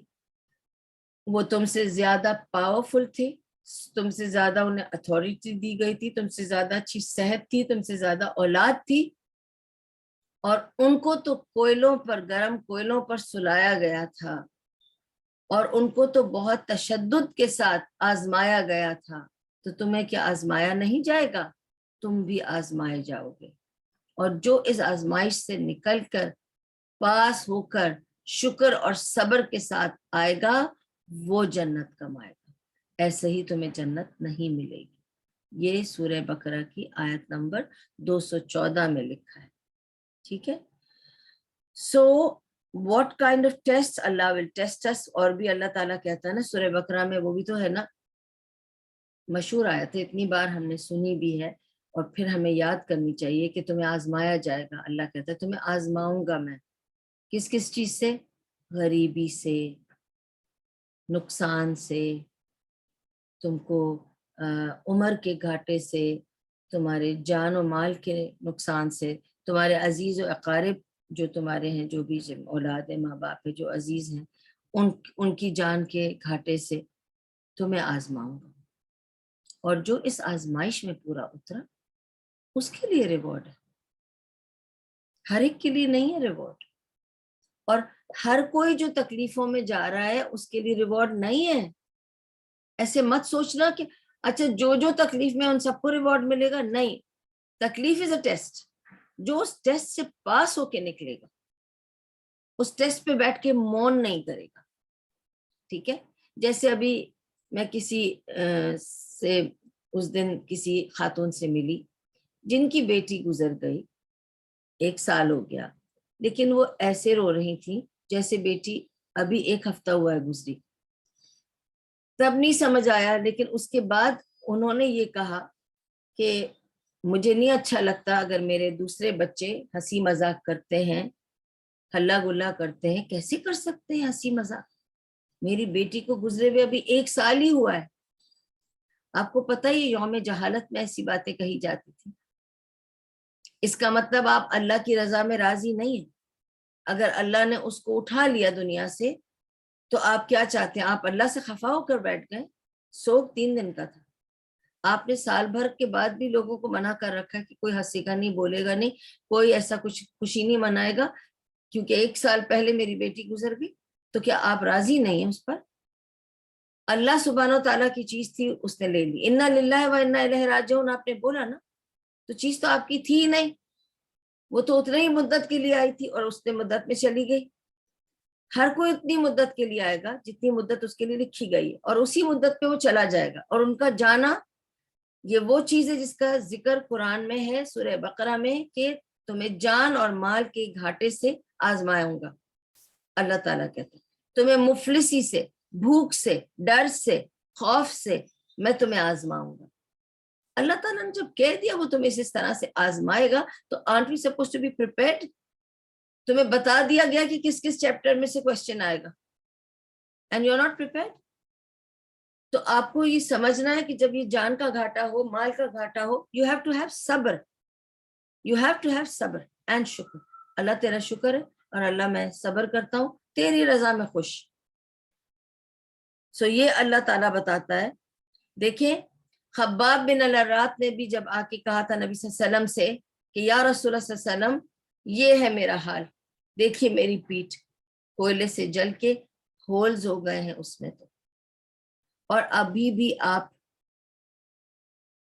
وہ تم سے زیادہ پاورفل تھے، تم سے زیادہ انہیں اتھارٹی دی گئی تھی، تم سے زیادہ اچھی صحت تھی، تم سے زیادہ اولاد تھی، اور ان کو تو کوئلوں پر، گرم کوئلوں پر سلایا گیا تھا اور ان کو تو بہت تشدد کے ساتھ آزمایا گیا تھا، تو تمہیں کیا آزمایا نہیں جائے گا؟ تم بھی آزمائے جاؤ گے، اور جو اس آزمائش سے نکل کر پاس ہو کر شکر اور صبر کے ساتھ آئے گا وہ جنت کمائے گا، ایسے ہی تمہیں جنت نہیں ملے گی۔ یہ سورہ بقرہ کی آیت نمبر 214 میں لکھا ہے، ٹھیک ہے۔ سو what kind of tests Allah will test us، اور بھی اللہ تعالیٰ کہتا ہے نا سورہ بقرہ میں، وہ بھی تو ہے نا مشہور آیت ہے، اتنی بار ہم نے سنی بھی ہے اور پھر ہمیں یاد کرنی چاہیے کہ تمہیں آزمایا جائے گا۔ اللہ کہتا ہے تمہیں آزماؤں گا میں، کس کس چیز سے؟ غریبی سے، نقصان سے، تم کو عمر کے گھاٹے سے، تمہارے جان و مال کے نقصان سے، تمہارے عزیز و اقارب جو تمہارے ہیں، جو بھی اولاد ہے، ماں باپ ہے جو عزیز ہیں، ان کی جان کے گھاٹے سے تمہیں آزماؤں گا، اور جو اس آزمائش میں پورا اترا اس کے لیے ریوارڈ ہے، ہر ایک کے لیے نہیں ہے ریوارڈ، اور ہر کوئی جو تکلیفوں میں جا رہا ہے اس کے لیے ریوارڈ نہیں ہے۔ ایسے مت سوچنا کہ اچھا جو تکلیف میں ان سب کو ریوارڈ ملے گا، نہیں، تکلیف از اے ٹیسٹ، جو اس ٹیسٹ سے پاس ہو کے نکلے گا اس ٹیسٹ پہ بیٹھ کے مون نہیں کرے گا، ٹھیک ہے۔ جیسے ابھی میں کسی سے اس دن کسی خاتون سے ملی جن کی بیٹی گزر گئی، 1 سال ہو گیا، لیکن وہ ایسے رو رہی تھی جیسے بیٹی ابھی 1 ہفتہ ہوا ہے گزری۔ تب نہیں سمجھ آیا، لیکن اس کے بعد انہوں نے یہ کہا کہ مجھے نہیں اچھا لگتا اگر میرے دوسرے بچے ہنسی مذاق کرتے ہیں، ہلا گلا کرتے ہیں، کیسے کر سکتے ہیں ہنسی مذاق؟ میری بیٹی کو گزرے ہوئے ابھی 1 سال ہی ہوا ہے۔ آپ کو پتہ ہی یوم جہالت میں ایسی باتیں کہی جاتی تھی، اس کا مطلب آپ اللہ کی رضا میں راضی نہیں ہیں۔ اگر اللہ نے اس کو اٹھا لیا دنیا سے تو آپ کیا چاہتے ہیں؟ آپ اللہ سے خفا ہو کر بیٹھ گئے؟ سوگ 3 دن کا تھا، آپ نے سال بھر کے بعد بھی لوگوں کو منع کر رکھا کہ کوئی ہنسے گا نہیں، بولے گا نہیں، کوئی ایسا کچھ خوشی نہیں منائے گا کیونکہ 1 سال پہلے میری بیٹی گزر گئی۔ تو کیا آپ راضی نہیں ہیں اس پر؟ اللہ سبحانہ و تعالیٰ کی چیز تھی، اس نے لے لی، انا للہ و انا الیہ راجعون آپ نے بولا نا، تو چیز تو آپ کی تھی ہی نہیں، وہ تو اتنے ہی مدت کے لیے آئی تھی اور اس نے مدت میں چلی گئی۔ ہر کوئی اتنی مدت کے لیے آئے گا جتنی مدت اس کے لیے لکھی گئی ہے، اور اسی مدت پہ وہ چلا جائے گا، اور ان کا جانا یہ وہ چیز ہے جس کا ذکر قرآن میں ہے سورہ بقرہ میں کہ تمہیں جان اور مال کے گھاٹے سے آزماؤں گا۔ اللہ تعالیٰ کہتے ہیں تمہیں مفلسی سے، بھوک سے، ڈر سے، خوف سے میں تمہیں آزماؤں گا۔ اللہ تعالیٰ نے جب کہہ دیا وہ تمہیں اس طرح سے آزمائے گا تو aren't we supposed to be prepared؟ تمہیں بتا دیا گیا کہ کس کس چیپٹر میں سے کوشچن آئے گا and you're not prepared۔ تو آپ کو یہ سمجھنا ہے کہ جب یہ جان کا گھاٹا ہو، مال کا گھاٹا ہو، you have to have صبر، you have to have صبر and شکر۔ اللہ تیرا شکر ہے اور اللہ میں صبر کرتا ہوں، تیری رضا میں خوش۔ سو یہ اللہ تعالیٰ بتاتا ہے۔ دیکھیں خباب بن الارات نے بھی جب آ کے کہا تھا نبی صلی اللہ علیہ وسلم سے کہ یا رسول اللہ صلی اللہ علیہ وسلم یہ ہے میرا حال، دیکھیے میری پیٹھ کوئلے سے جل کے ہولز ہو گئے ہیں اس میں، تو اور ابھی بھی آپ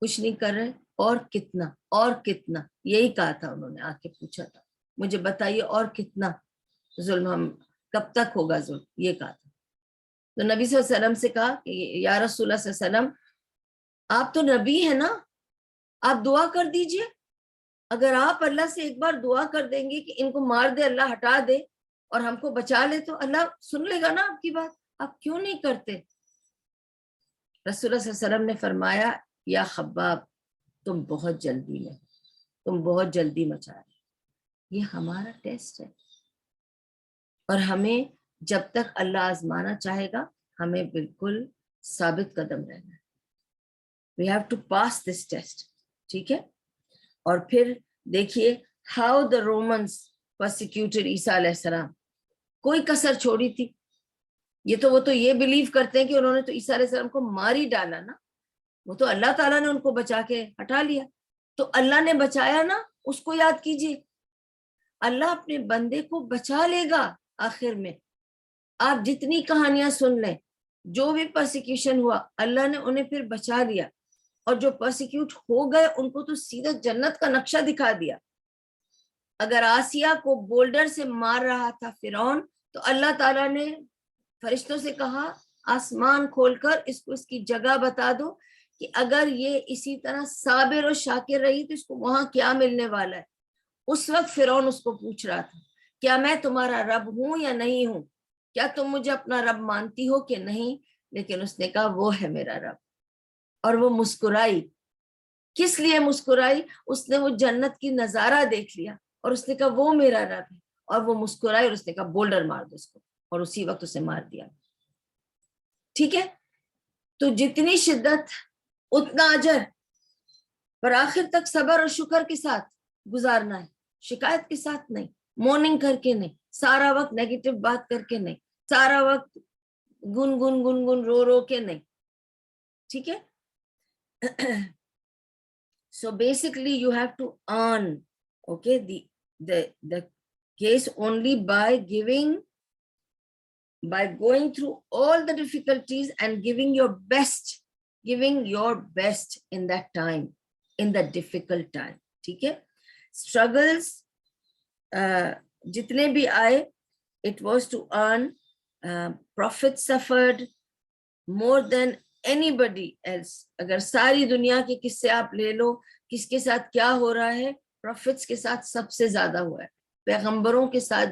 کچھ نہیں کر رہے، اور کتنا، اور کتنا، یہی کہا تھا انہوں نے، آ کے پوچھا تھا مجھے بتائیے اور کتنا ظلم، ہم کب تک ہوگا ظلم، یہ کہا تھا۔ تو نبی صلی اللہ علیہ وسلم سے کہا کہ یا رسول اللہ صلی اللہ علیہ وسلم آپ تو نبی ہیں نا, آپ دعا کر دیجئے. اگر آپ اللہ سے ایک بار دعا کر دیں گے کہ ان کو مار دے, اللہ ہٹا دے اور ہم کو بچا لے, تو اللہ سن لے گا نا آپ کی بات. آپ کیوں نہیں کرتے؟ رسول اللہ صلی اللہ علیہ وسلم نے فرمایا, یا خباب تم بہت جلدی میں, تم بہت جلدی مچا رہے. یہ ہمارا ٹیسٹ ہے, اور ہمیں جب تک اللہ آزمانا چاہے گا ہمیں بالکل ثابت قدم رہنا ہے. We have to pass this test. ٹھیک ہے. اور پھر دیکھیے how the Romans persecuted عیسیٰ علیہ السلام. کوئی کسر چھوڑی تھی. وہ تو یہ بلیو کرتے ہیں کہ انہوں نے تو عیسیٰ علیہ السلام کو مار ہی ڈالا نا, وہ تو اللہ تعالیٰ نے ان کو بچا کے ہٹا لیا. تو اللہ نے بچایا نا, اس کو یاد کیجیے. اللہ اپنے بندے کو بچا لے گا آخر میں. آپ جتنی کہانیاں سن لیں, جو بھی پرسیکیوشن ہوا اللہ نے انہیں پھر بچا لیا, اور جو پرسیکیوٹ ہو گئے ان کو تو سیدھا جنت کا نقشہ دکھا دیا. اگر آسیہ کو بولڈر سے مار رہا تھا فرعون, تو اللہ تعالیٰ نے فرشتوں سے کہا آسمان کھول کر اس کو اس کی جگہ بتا دو, کہ اگر یہ اسی طرح صابر و شاکر رہی تو اس کو وہاں کیا ملنے والا ہے. اس وقت فرعون اس کو پوچھ رہا تھا, کیا میں تمہارا رب ہوں یا نہیں ہوں, کیا تم مجھے اپنا رب مانتی ہو کہ نہیں. لیکن اس نے کہا وہ ہے میرا رب, اور وہ مسکرائی. کس لیے مسکرائی؟ اس نے وہ جنت کی نظارہ دیکھ لیا اور اس نے کہا وہ میرا رب ہے, اور وہ مسکرائی اور اس نے کہا بولڈر مار دو اس کو, اور اسی وقت اسے مار دیا. ٹھیک ہے. تو جتنی شدت اتنا اجر, پر آخر تک صبر اور شکر کے ساتھ گزارنا ہے, شکایت کے ساتھ نہیں, مورننگ کر کے نہیں, سارا وقت نیگیٹو بات کر کے نہیں, سارا وقت گن گن گن گن رو رو کے نہیں. ٹھیک ہے. So basically you have to earn, okay, the case only by going through all the difficulties and giving your best in that time, in that difficult time. ٹھیک ہے. struggles جتنے بھی آئے, it was to earn. Prophet suffered more than anybody else. اگر ساری دنیا کے قصے آپ لے لو, کس کے ساتھ کیا ہو رہا ہے, پروفٹس کے ساتھ سب سے زیادہ ہوا ہے. پیغمبروں کے ساتھ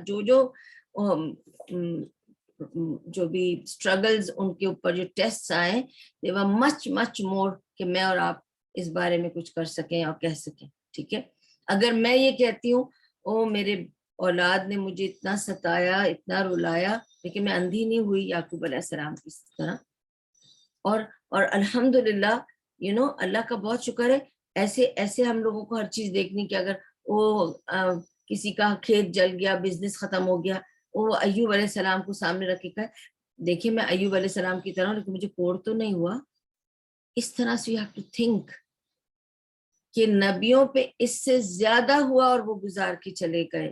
جو بھی اسٹرگلز ان کے اوپر جو ٹیسٹ آئے, they were much much more کہ میں اور آپ اس بارے میں کچھ کر سکیں اور کہہ سکیں. ٹھیک ہے. اگر میں یہ کہتی ہوں او میرے اولاد نے مجھے اتنا ستایا, اتنا رلایا, لیکن میں اندھی نہیں ہوئی یعقوب علیہ السلام کی طرح, اور الحمدللہ اللہ کا بہت شکر ہے, ایسے ہم لوگوں کو ہر چیز دیکھنی کہ اگر وہ کسی کا کھیت جل گیا, بزنس ختم ہو گیا, وہ ایوب علیہ السلام کو سامنے رکھ کے دیکھیں میں ایوب علیہ السلام کی طرح ہوں لیکن مجھے کوڑ تو نہیں ہوا. اس طرح سے you have to think کہ نبیوں پہ اس سے زیادہ ہوا اور وہ گزار کے چلے گئے,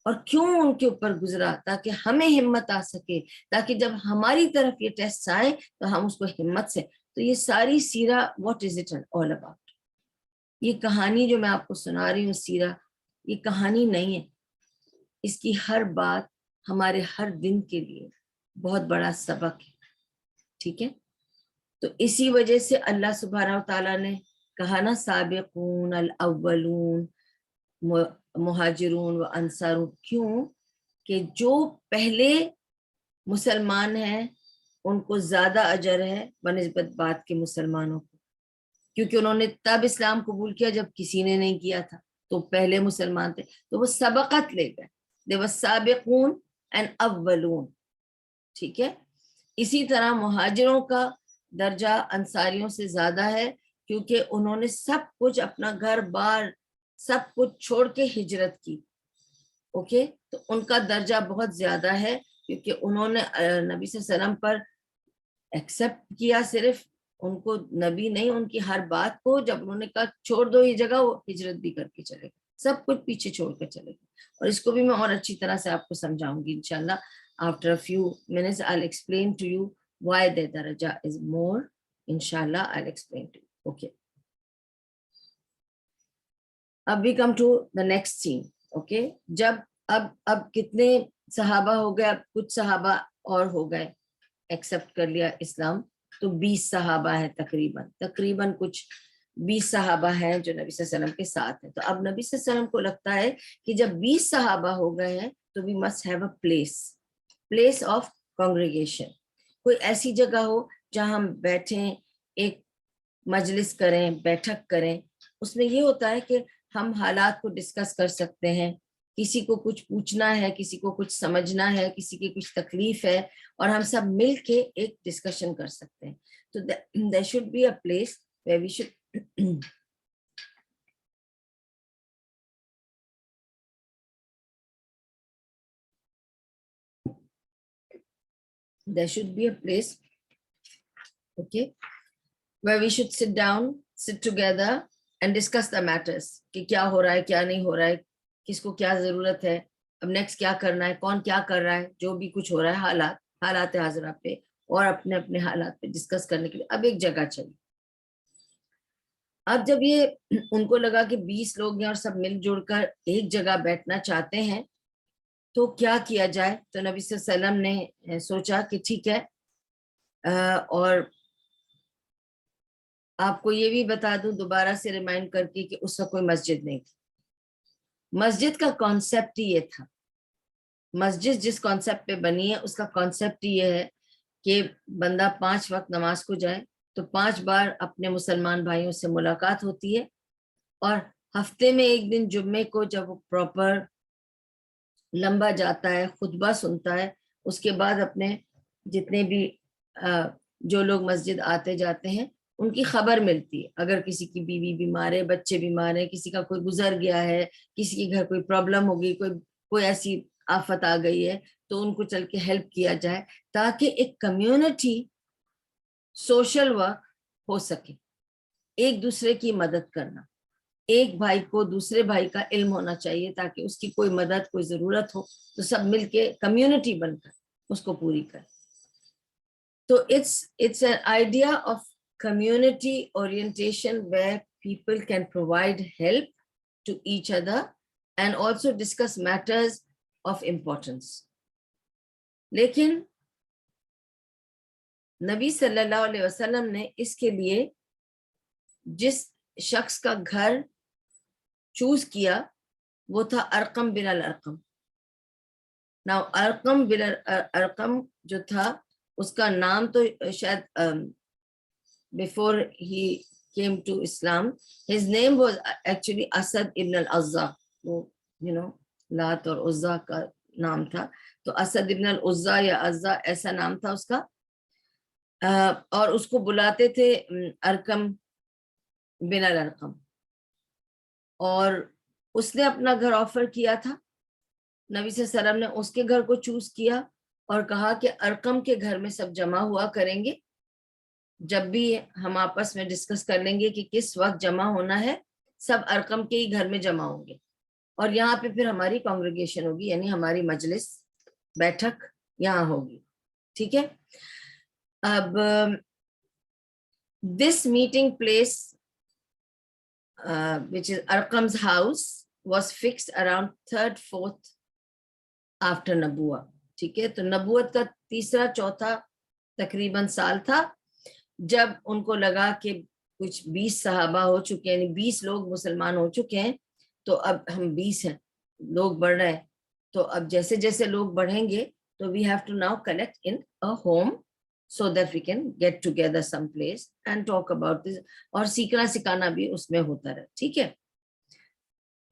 اور کیوں ان کے اوپر گزرا, تاکہ ہمیں ہمت آ سکے, تاکہ جب ہماری طرف یہ ٹیسٹ آئے تو ہم اس کو ہمت سے. تو یہ ساری سیرہ what is it all about. یہ کہانی جو میں آپ کو سنا رہی ہوں سیرہ, یہ کہانی نہیں ہے, اس کی ہر بات ہمارے ہر دن کے لیے بہت بڑا سبق ہے. ٹھیک ہے. تو اسی وجہ سے اللہ سبحانہ وتعالیٰ نے کہا نا سابقون الاولون مہاجرون و انصار. کیوں؟ کہ جو پہلے مسلمان ہیں ان کو زیادہ اجر ہے بنسبت بعد کے مسلمانوں کو, کیونکہ انہوں نے تب اسلام قبول کیا جب کسی نے نہیں کیا تھا, تو پہلے مسلمان تھے تو وہ سبقت لے گئے. they were سابقون and اولون. ٹھیک ہے. اسی طرح مہاجروں کا درجہ انصاریوں سے زیادہ ہے, کیونکہ انہوں نے سب کچھ اپنا گھر بار سب کچھ چھوڑ کے ہجرت کی. اوکے. تو ان کا درجہ بہت زیادہ ہے, کیونکہ انہوں نے نبی صلی اللہ علیہ وسلم پر ایکسپٹ کیا, صرف ان کو نبی نہیں, ان کی ہر بات کو جب انہوں نے کہا چھوڑ دو یہ جگہ, وہ ہجرت بھی کر کے چلے گئے, سب کچھ پیچھے چھوڑ کر چلے گئے. اور اس کو بھی میں اور اچھی طرح سے آپ کو سمجھاؤں گی انشاءاللہ. After a few minutes I'll explain to you why the daraja is more. Inshallah I'll explain to you. Okay. اب we come to the next scene. Okay. جب اب کتنے صحابہ ہو گئے, اب کچھ صحابہ اور ہو گئے ایکسپٹ کر لیا اسلام. تو 20 صحابہ ہیں تقریباً کچھ 20 صحابہ ہیں جو نبی صلی اللہ علیہ وسلم کے ساتھ ہیں. تو اب نبی صلی اللہ علیہ وسلم کو لگتا ہے کہ جب 20 صحابہ ہو گئے ہیں تو we must have a place of congregation. کوئی ایسی جگہ ہو جہاں ہم بیٹھیں, ایک مجلس کریں, بیٹھک کریں. اس میں یہ ہوتا ہے کہ ہم حالات کو ڈسکس کر سکتے ہیں, کسی کو کچھ پوچھنا ہے, کسی کو کچھ سمجھنا ہے, کسی کی کچھ تکلیف ہے, اور ہم سب مل کے ایک ڈسکشن کر سکتے ہیں. تو there should be a place where we should there should be a place, okay, where we should sit together and discuss the matters کہ کیا ہو رہا ہے, کیا نہیں ہو رہا ہے, کس کو کیا ضرورت ہے, اب نیکسٹ کیا کرنا ہے, کون کیا کر رہا ہے, جو بھی کچھ ہو رہا ہے حالات حاضرہ پہ اور اپنے حالات پہ ڈسکس کرنے کے لیے اب ایک جگہ چاہیے. اب جب یہ ان کو لگا کہ 20 لوگ ہیں اور سب مل جڑ کر ایک جگہ بیٹھنا چاہتے ہیں تو کیا کیا جائے, تو نبی صلی اللہ علیہ وسلم نے سوچا کہ ٹھیک ہے. اور آپ کو یہ بھی بتا دوں دوبارہ سے ریمائنڈ کر کے کہ اس وقت کوئی مسجد نہیں تھی. مسجد کا کانسیپٹ ہی یہ تھا, مسجد جس کانسیپٹ پہ بنی ہے اس کا کانسیپٹ یہ ہے کہ بندہ 5 وقت نماز کو جائے تو 5 بار اپنے مسلمان بھائیوں سے ملاقات ہوتی ہے, اور ہفتے میں ایک دن جمعے کو جب وہ پراپر لمبا جاتا ہے, خطبہ سنتا ہے, اس کے بعد اپنے جتنے بھی جو لوگ مسجد آتے جاتے ہیں ان کی خبر ملتی ہے. اگر کسی کی بیوی بیمار ہے, بچے بیمار ہیں, کسی کا کوئی گزر گیا ہے, کسی کے گھر کوئی پرابلم ہو گئی, کوئی ایسی آفت آ گئی ہے تو ان کو چل کے ہیلپ کیا جائے, تاکہ ایک کمیونٹی سوشل ورک ہو سکے. ایک دوسرے کی مدد کرنا, ایک بھائی کو دوسرے بھائی کا علم ہونا چاہیے تاکہ اس کی کوئی مدد, کوئی ضرورت ہو تو سب مل کے کمیونٹی بن کر اس کو پوری کرے. تو it's an idea of community orientation where people can provide help to each other and also discuss matters of importance. لیکن نبی صلی اللہ علیہ وسلم نے اس کے لیے جس شخص کا گھر چوز کیا وہ تھا ارقم بن الارقم. ناؤ ارقم بن الارقم جو تھا اس کا نام تو شاید before he came to Islam his name was actually Asad ibn al-Azza. وہ لات اور عزا کا نام تھا, تو اسد ابن العزا یا عزا ایسا نام تھا اس کا, اور اس کو بلاتے تھے ارقم بن الارقم. اور اس نے اپنا گھر آفر کیا تھا, نبی صلی اللہ علیہ وسلم نے اس کے گھر کو چوز کیا اور کہا کہ ارقم کے گھر میں سب جمع ہوا کریں گے, جب بھی ہم آپس میں ڈسکس کر لیں گے کہ کس وقت جمع ہونا ہے, سب ارقم کے ہی گھر میں جمع ہوں گے, اور یہاں پہ پھر ہماری کانگریگیشن ہوگی, یعنی ہماری مجلس بیٹھک یہاں ہوگی. ٹھیک ہے. اب this meeting place which is Arqam's house was fixed around 3rd 4th after نبوہ. ٹھیک ہے. تو نبوت کا 3را 4تھا تقریباً سال تھا جب ان کو لگا کہ کچھ 20 صحابہ ہو چکے ہیں, یعنی 20 لوگ مسلمان ہو چکے ہیں, تو اب ہم 20 ہیں, لوگ بڑھ رہے ہیں, تو اب جیسے جیسے لوگ بڑھیں گے تو we have to now connect in a home so that we can get together some place and talk about this, اور سیکھنا سکھانا بھی اس میں ہوتا رہا. ٹھیک ہے.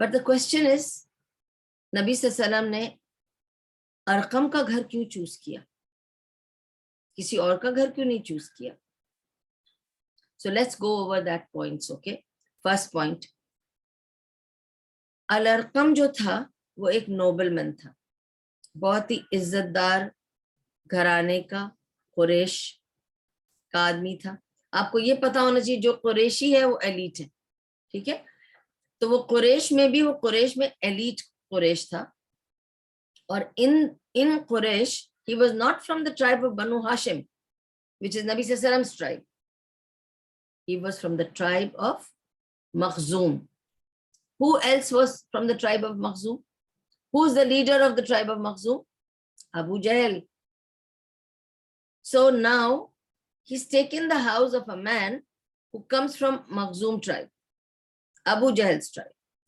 But the question is نبی صلی اللہ علیہ وسلم نے ارقم کا گھر کیوں چوز کیا, کسی اور کا گھر کیوں نہیں چوز کیا؟ So let's go over that points. Okay. First point, الارقم جو تھا وہ ایک نوبل مین تھا, بہت ہی عزت دار گھرانے کا, قریش کا آدمی تھا. آپ کو یہ پتا ہونا چاہیے جو قریشی ہے وہ ایلیٹ ہے. ٹھیک ہے. تو وہ قریش میں بھی, وہ قریش میں ایلیٹ قریش تھا, اور in Quraysh he was not from the tribe of Banu Hashim which is Nabi sallallahu alaihi wasallam's tribe. He was from the tribe of Makhzum. Who else was from the tribe of Makhzum? Who's the leader of the tribe of Makhzum? Abu Jahl. So now He's taken the house of a man who comes from Makhzum tribe, Abu Jahl's tribe.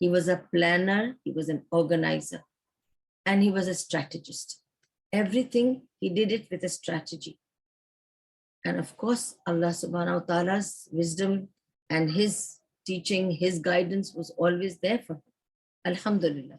he was a planner, he was an organizer, and he was a strategist. Everything he did it with a strategy. And of course, Allah subhanahu wa ta'ala's wisdom and his teaching, his guidance was always there for him. Alhamdulillah.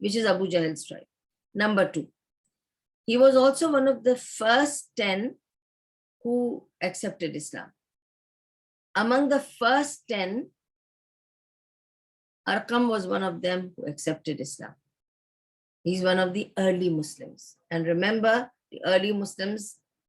which is Abu Jahl's tribe. Number 2, he was also one of the first 10 who accepted Islam. Among the first 10, Arqam was one of them who accepted Islam. He's one of the early Muslims. And remember, the early Muslims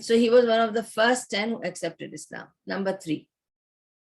So he was one of the first 10 who accepted Islam. Number 3,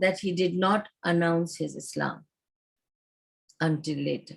that he did not announce his Islam until later.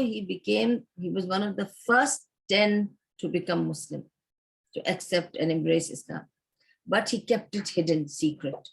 he was one of the first 10 to become Muslim, to accept and embrace Islam, but he kept it hidden, secret.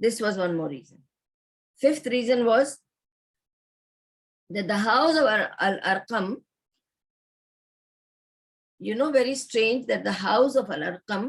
This was one more reason. Fifth reason was that the house of Al-Arqam, you know, very strange that the house of Al-Arqam,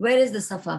Where is the Safa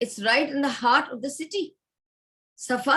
It's right in the heart of the city. Safa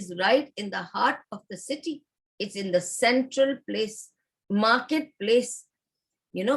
is right in the heart of the city. It's in the central place, market place. You know,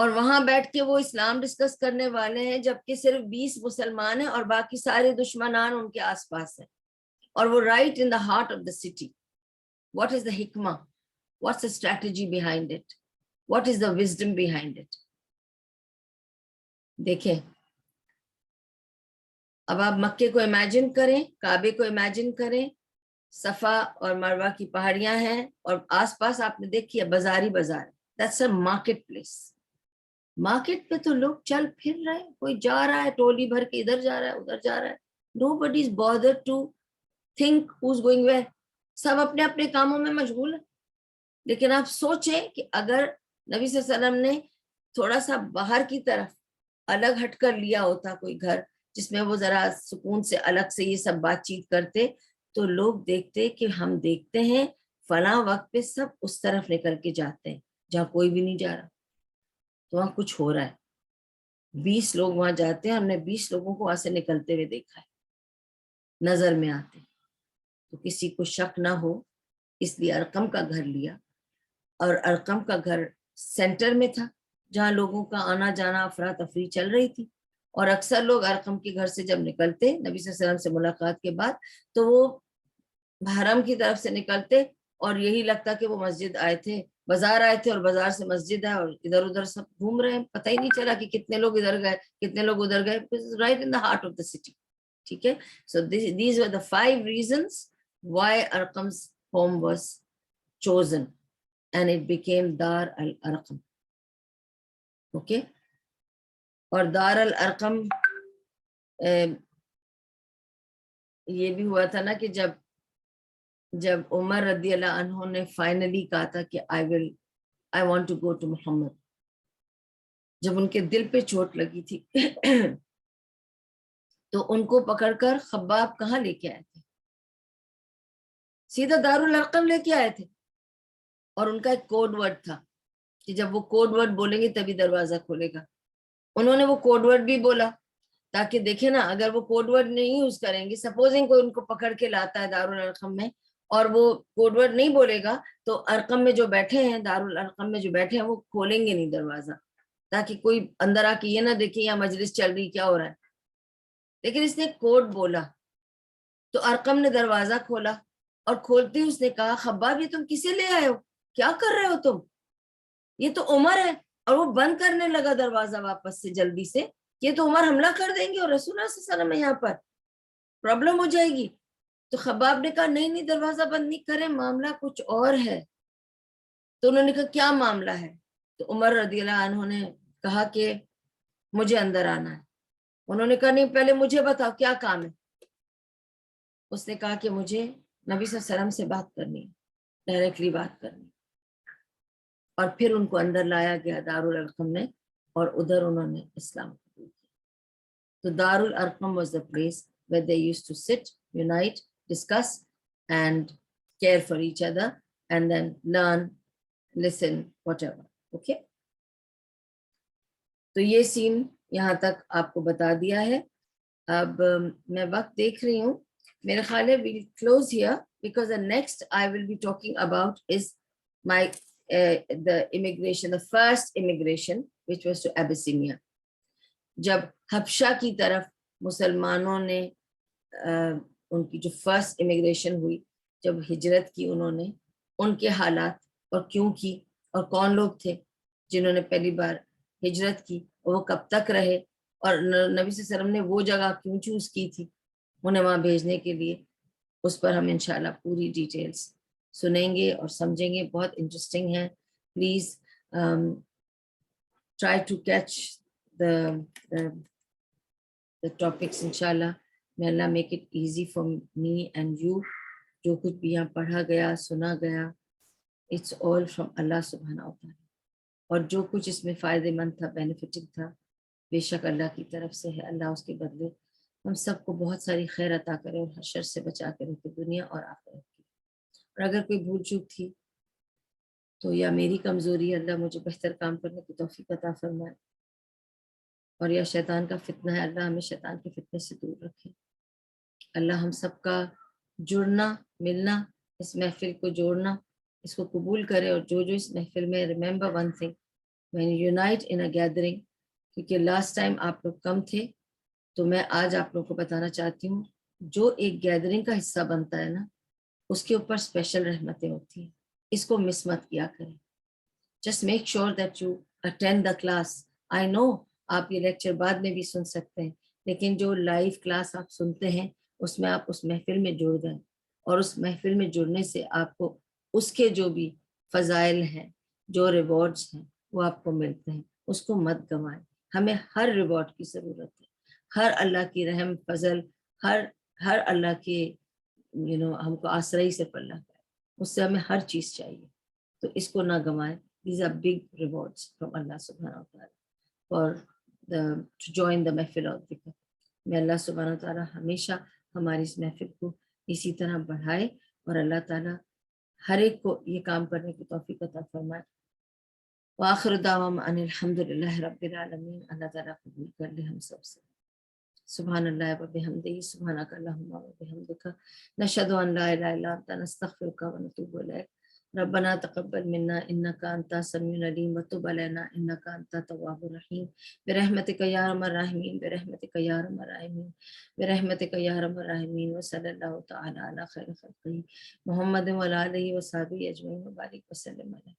اور وہاں بیٹھ کے وہ اسلام discuss کرنے والے ہیں، جبکہ صرف 20 مسلمان ہیں اور باقی سارے دشمنان ان کے آس پاس ہیں، اور وہ right in the heart of the city. What is the حکمہ، what's the strategy behind it, what is the wisdom behind it. دیکھیں اب آپ مکے کو امیجن کریں، کعبے کو امیجن کریں، صفا اور مروہ کی پہاڑیاں ہیں، اور آس پاس آپ نے دیکھی ہے بازاری بازار. That's a market place. Market پہ تو لوگ چل پھر رہے ہیں، کوئی جا رہا ہے ٹولی بھر کے، ادھر جا رہا ہے ادھر جا رہا ہے. Nobody is bothered to think who's going where. سب اپنے اپنے کاموں میں مشغول ہیں. لیکن آپ سوچیں کہ اگر نبی صلی اللہ علیہ وسلم نے تھوڑا سا باہر کی طرف الگ ہٹ کر لیا ہوتا کوئی گھر جس میں وہ ذرا سکون سے الگ سے یہ سب بات چیت کرتے، تو لوگ دیکھتے کہ ہم دیکھتے ہیں فلاں وقت پہ سب اس طرف نکل کے جاتے ہیں جہاں کوئی بھی نہیں جا رہا، تو وہاں کچھ ہو رہا ہے. 20 لوگ وہاں جاتے ہیں، ہم نے 20 لوگوں کو وہاں سے نکلتے ہوئے دیکھا ہے، نظر میں آتے. تو کسی کو شک نہ ہو، اس لیے ارقم کا گھر لیا، اور ارقم کا گھر سینٹر میں تھا جہاں لوگوں کا آنا جانا افراتفری چل رہی تھی. اور اکثر لوگ ارقم کے گھر سے جب نکلتے نبی صلی اللہ علیہ وسلم سے ملاقات کے بعد، تو وہ حرم کی طرف سے نکلتے اور یہی لگتا کہ وہ مسجد آئے تھے، بازار آئے تھے اور بازار سے مسجد ہے، اور ادھر ادھر سب گھوم رہے ہیں، پتہ ہی نہیں چلا کہ کتنے لوگ ادھر گئے کتنے لوگ ادھر گئے. Right in the heart of the city. ٹھیک ہے. So these were the 5 reasons why Arqam's home was chosen and it became Dar al-Arqam. Okay. اور دار الارقم یہ بھی ہوا تھا نا کہ جب عمر رضی اللہ عنہ نے فائنلی کہا تھا کہ I want to go to محمد، جب ان کے دل پہ چوٹ لگی تھی تو ان کو پکڑ کر خباب کہاں لے کے آئے تھے؟ سیدھا دار الارقم لے کے آئے تھے. اور ان کا ایک کوڈ ورڈ تھا کہ جب وہ کوڈ ورڈ بولیں گے تبھی دروازہ کھولے گا. انہوں نے وہ کوڈ ورڈ بھی بولا تاکہ دیکھیں نا، اگر وہ کوڈ ورڈ نہیں یوز کریں گے، سپوزنگ کوئی ان کو پکڑ کے لاتا ہے دارالارقم میں اور وہ کوڈ ورڈ نہیں بولے گا، تو ارقم میں جو بیٹھے ہیں، دارالارقم میں جو بیٹھے ہیں، وہ کھولیں گے نہیں دروازہ، تاکہ کوئی اندر آ کے یہ نہ دیکھے یا مجلس چل رہی کیا ہو رہا ہے. لیکن اس نے کوڈ بولا تو ارقم نے دروازہ کھولا، اور کھولتے ہی اس نے کہا خباب یہ تم کسے لے آئے ہو، کیا کر رہے ہو تم، یہ تو عمر ہے. اور وہ بند کرنے لگا دروازہ واپس سے جلدی سے، یہ تو عمر حملہ کر دیں گے اور رسول اللہ صلی اللہ علیہ وسلم یہاں پر پرابلم ہو جائے گی. تو خباب نے کہا نہیں دروازہ بند نہیں کریں، معاملہ کچھ اور ہے. تو انہوں نے کہا کیا معاملہ ہے؟ تو عمر رضی اللہ عنہ نے کہا کہ مجھے اندر آنا ہے. انہوں نے کہا نہیں پہلے مجھے بتاؤ کیا کام ہے. اس نے کہا کہ مجھے نبی صلی اللہ علیہ وسلم سے بات کرنی ہے، ڈائریکٹلی بات کرنی. اور پھر ان کو اندر لایا گیا دارالارقم میں، اور ادھر انہوں نے اسلام قبول کیا. تو دارالارقم was the place where they used to sit, unite, discuss and care for each other and then learn, listen, whatever. Okay. تو یہ سین یہاں تک آپ کو بتا دیا ہے. اب میں وقت دیکھ رہی ہوں، میرے خیال ہے we'll close here because the next I will be talking about is my the immigration, the first immigration which was to Abyssinia. جب حبشہ کی طرف مسلمانوں نے ان کی جو فرسٹ امیگریشن ہوئی، جب ہجرت کی انہوں نے، ان کے حالات اور کیوں کی، اور کون لوگ تھے جنہوں نے پہلی بار ہجرت کی، اور وہ کب تک رہے، اور نبی صلی اللہ علیہ وسلم نے وہ جگہ کیوں چوز کی تھی انہیں وہاں بھیجنے کے لیے، اس پر ہم انشاءاللہ پوری ڈیٹیلز سنیں گے اور سمجھیں گے. بہت انٹرسٹنگ ہے. Please try to catch the topics inshallah. May Allah make it easy for me and you. جو کچھ بھی یہاں پڑھا گیا سنا گیا it's all from Allah subhanahu wa ta'ala. اور جو کچھ اس میں فائدہ مند تھا، بینیفٹنگ تھا، بے شک اللہ کی طرف سے ہے. اللہ اس کے بدلے ہم سب کو بہت ساری خیر عطا کرے اور ہر شر سے بچا کے رکھے دنیا اور آخرت کی. اور اگر کوئی بھول چوک تھی تو یا میری کمزوری، اللہ مجھے بہتر کام کرنے کی توفیق عطا فرمائے، اور یا شیطان کا فتنہ ہے، اللہ ہمیں شیطان کے فتنے سے دور رکھے. اللہ ہم سب کا جڑنا ملنا، اس محفل کو جوڑنا، اس کو قبول کرے، اور جو جو اس محفل میں remember one thing when you unite in a gathering, کیونکہ لاسٹ ٹائم آپ لوگ کم تھے تو میں آج آپ لوگ کو بتانا چاہتی ہوں جو ایک گیدرنگ کا حصہ بنتا ہے نا اس کے اوپر اسپیشل رحمتیں ہوتی ہیں. اس کو مس مت کیا کریں. Just make sure that you attend the class. I know آپ یہ لیکچر بعد میں بھی سن سکتے ہیں لیکن جو لائیو کلاس آپ سنتے ہیں اس میں آپ اس محفل میں جڑ گئے اور اس محفل میں جڑنے سے آپ کو اس کے جو بھی فضائل ہیں جو ریوارڈز ہیں وہ آپ کو ملتے ہیں. اس کو مت گنوائیں. ہمیں ہر ریوارڈ کی ضرورت ہے. ہر اللہ کی رحم فضل ہر اللہ کے ہم کو آسرائی سے پلہ ہے. اس سے ہمیں ہر چیز چاہیے تو اس کو نہ گنوائیں. These are big rewards from Allah subhanahu wa ta'ala for to join the محفل of dhikr. میں اللہ سبحانہ wa ta'ala ہمیشہ ہماری اس محفل کو اسی طرح بڑھائے اور اللہ تعالیٰ ہر ایک کو یہ کام کرنے کی توفیق عطا فرمائے. وآخر دعوانا ان الحمدللہ رب العالمین. اللہ تعالیٰ قبول کر لے ہم سب سے. سبحان اللہ و بحمدہ سبحانک اللہم و بحمدک نشہد ان لا الہ الا انت نستغفرک و نتوب الیک. ربنا تقبل منا انک انت السمیع العلیم وتب علینا انک انت التواب الرحیم برحمتک یا ارحم الراحمین برحمتک یا ارحم الراحمین برحمتک یا ارحم الراحمین. وصلی اللہ تعالی علی خیر خلقہ محمد و علی آلہ و صحبہ اجمعین وبارک وسلم علیہ.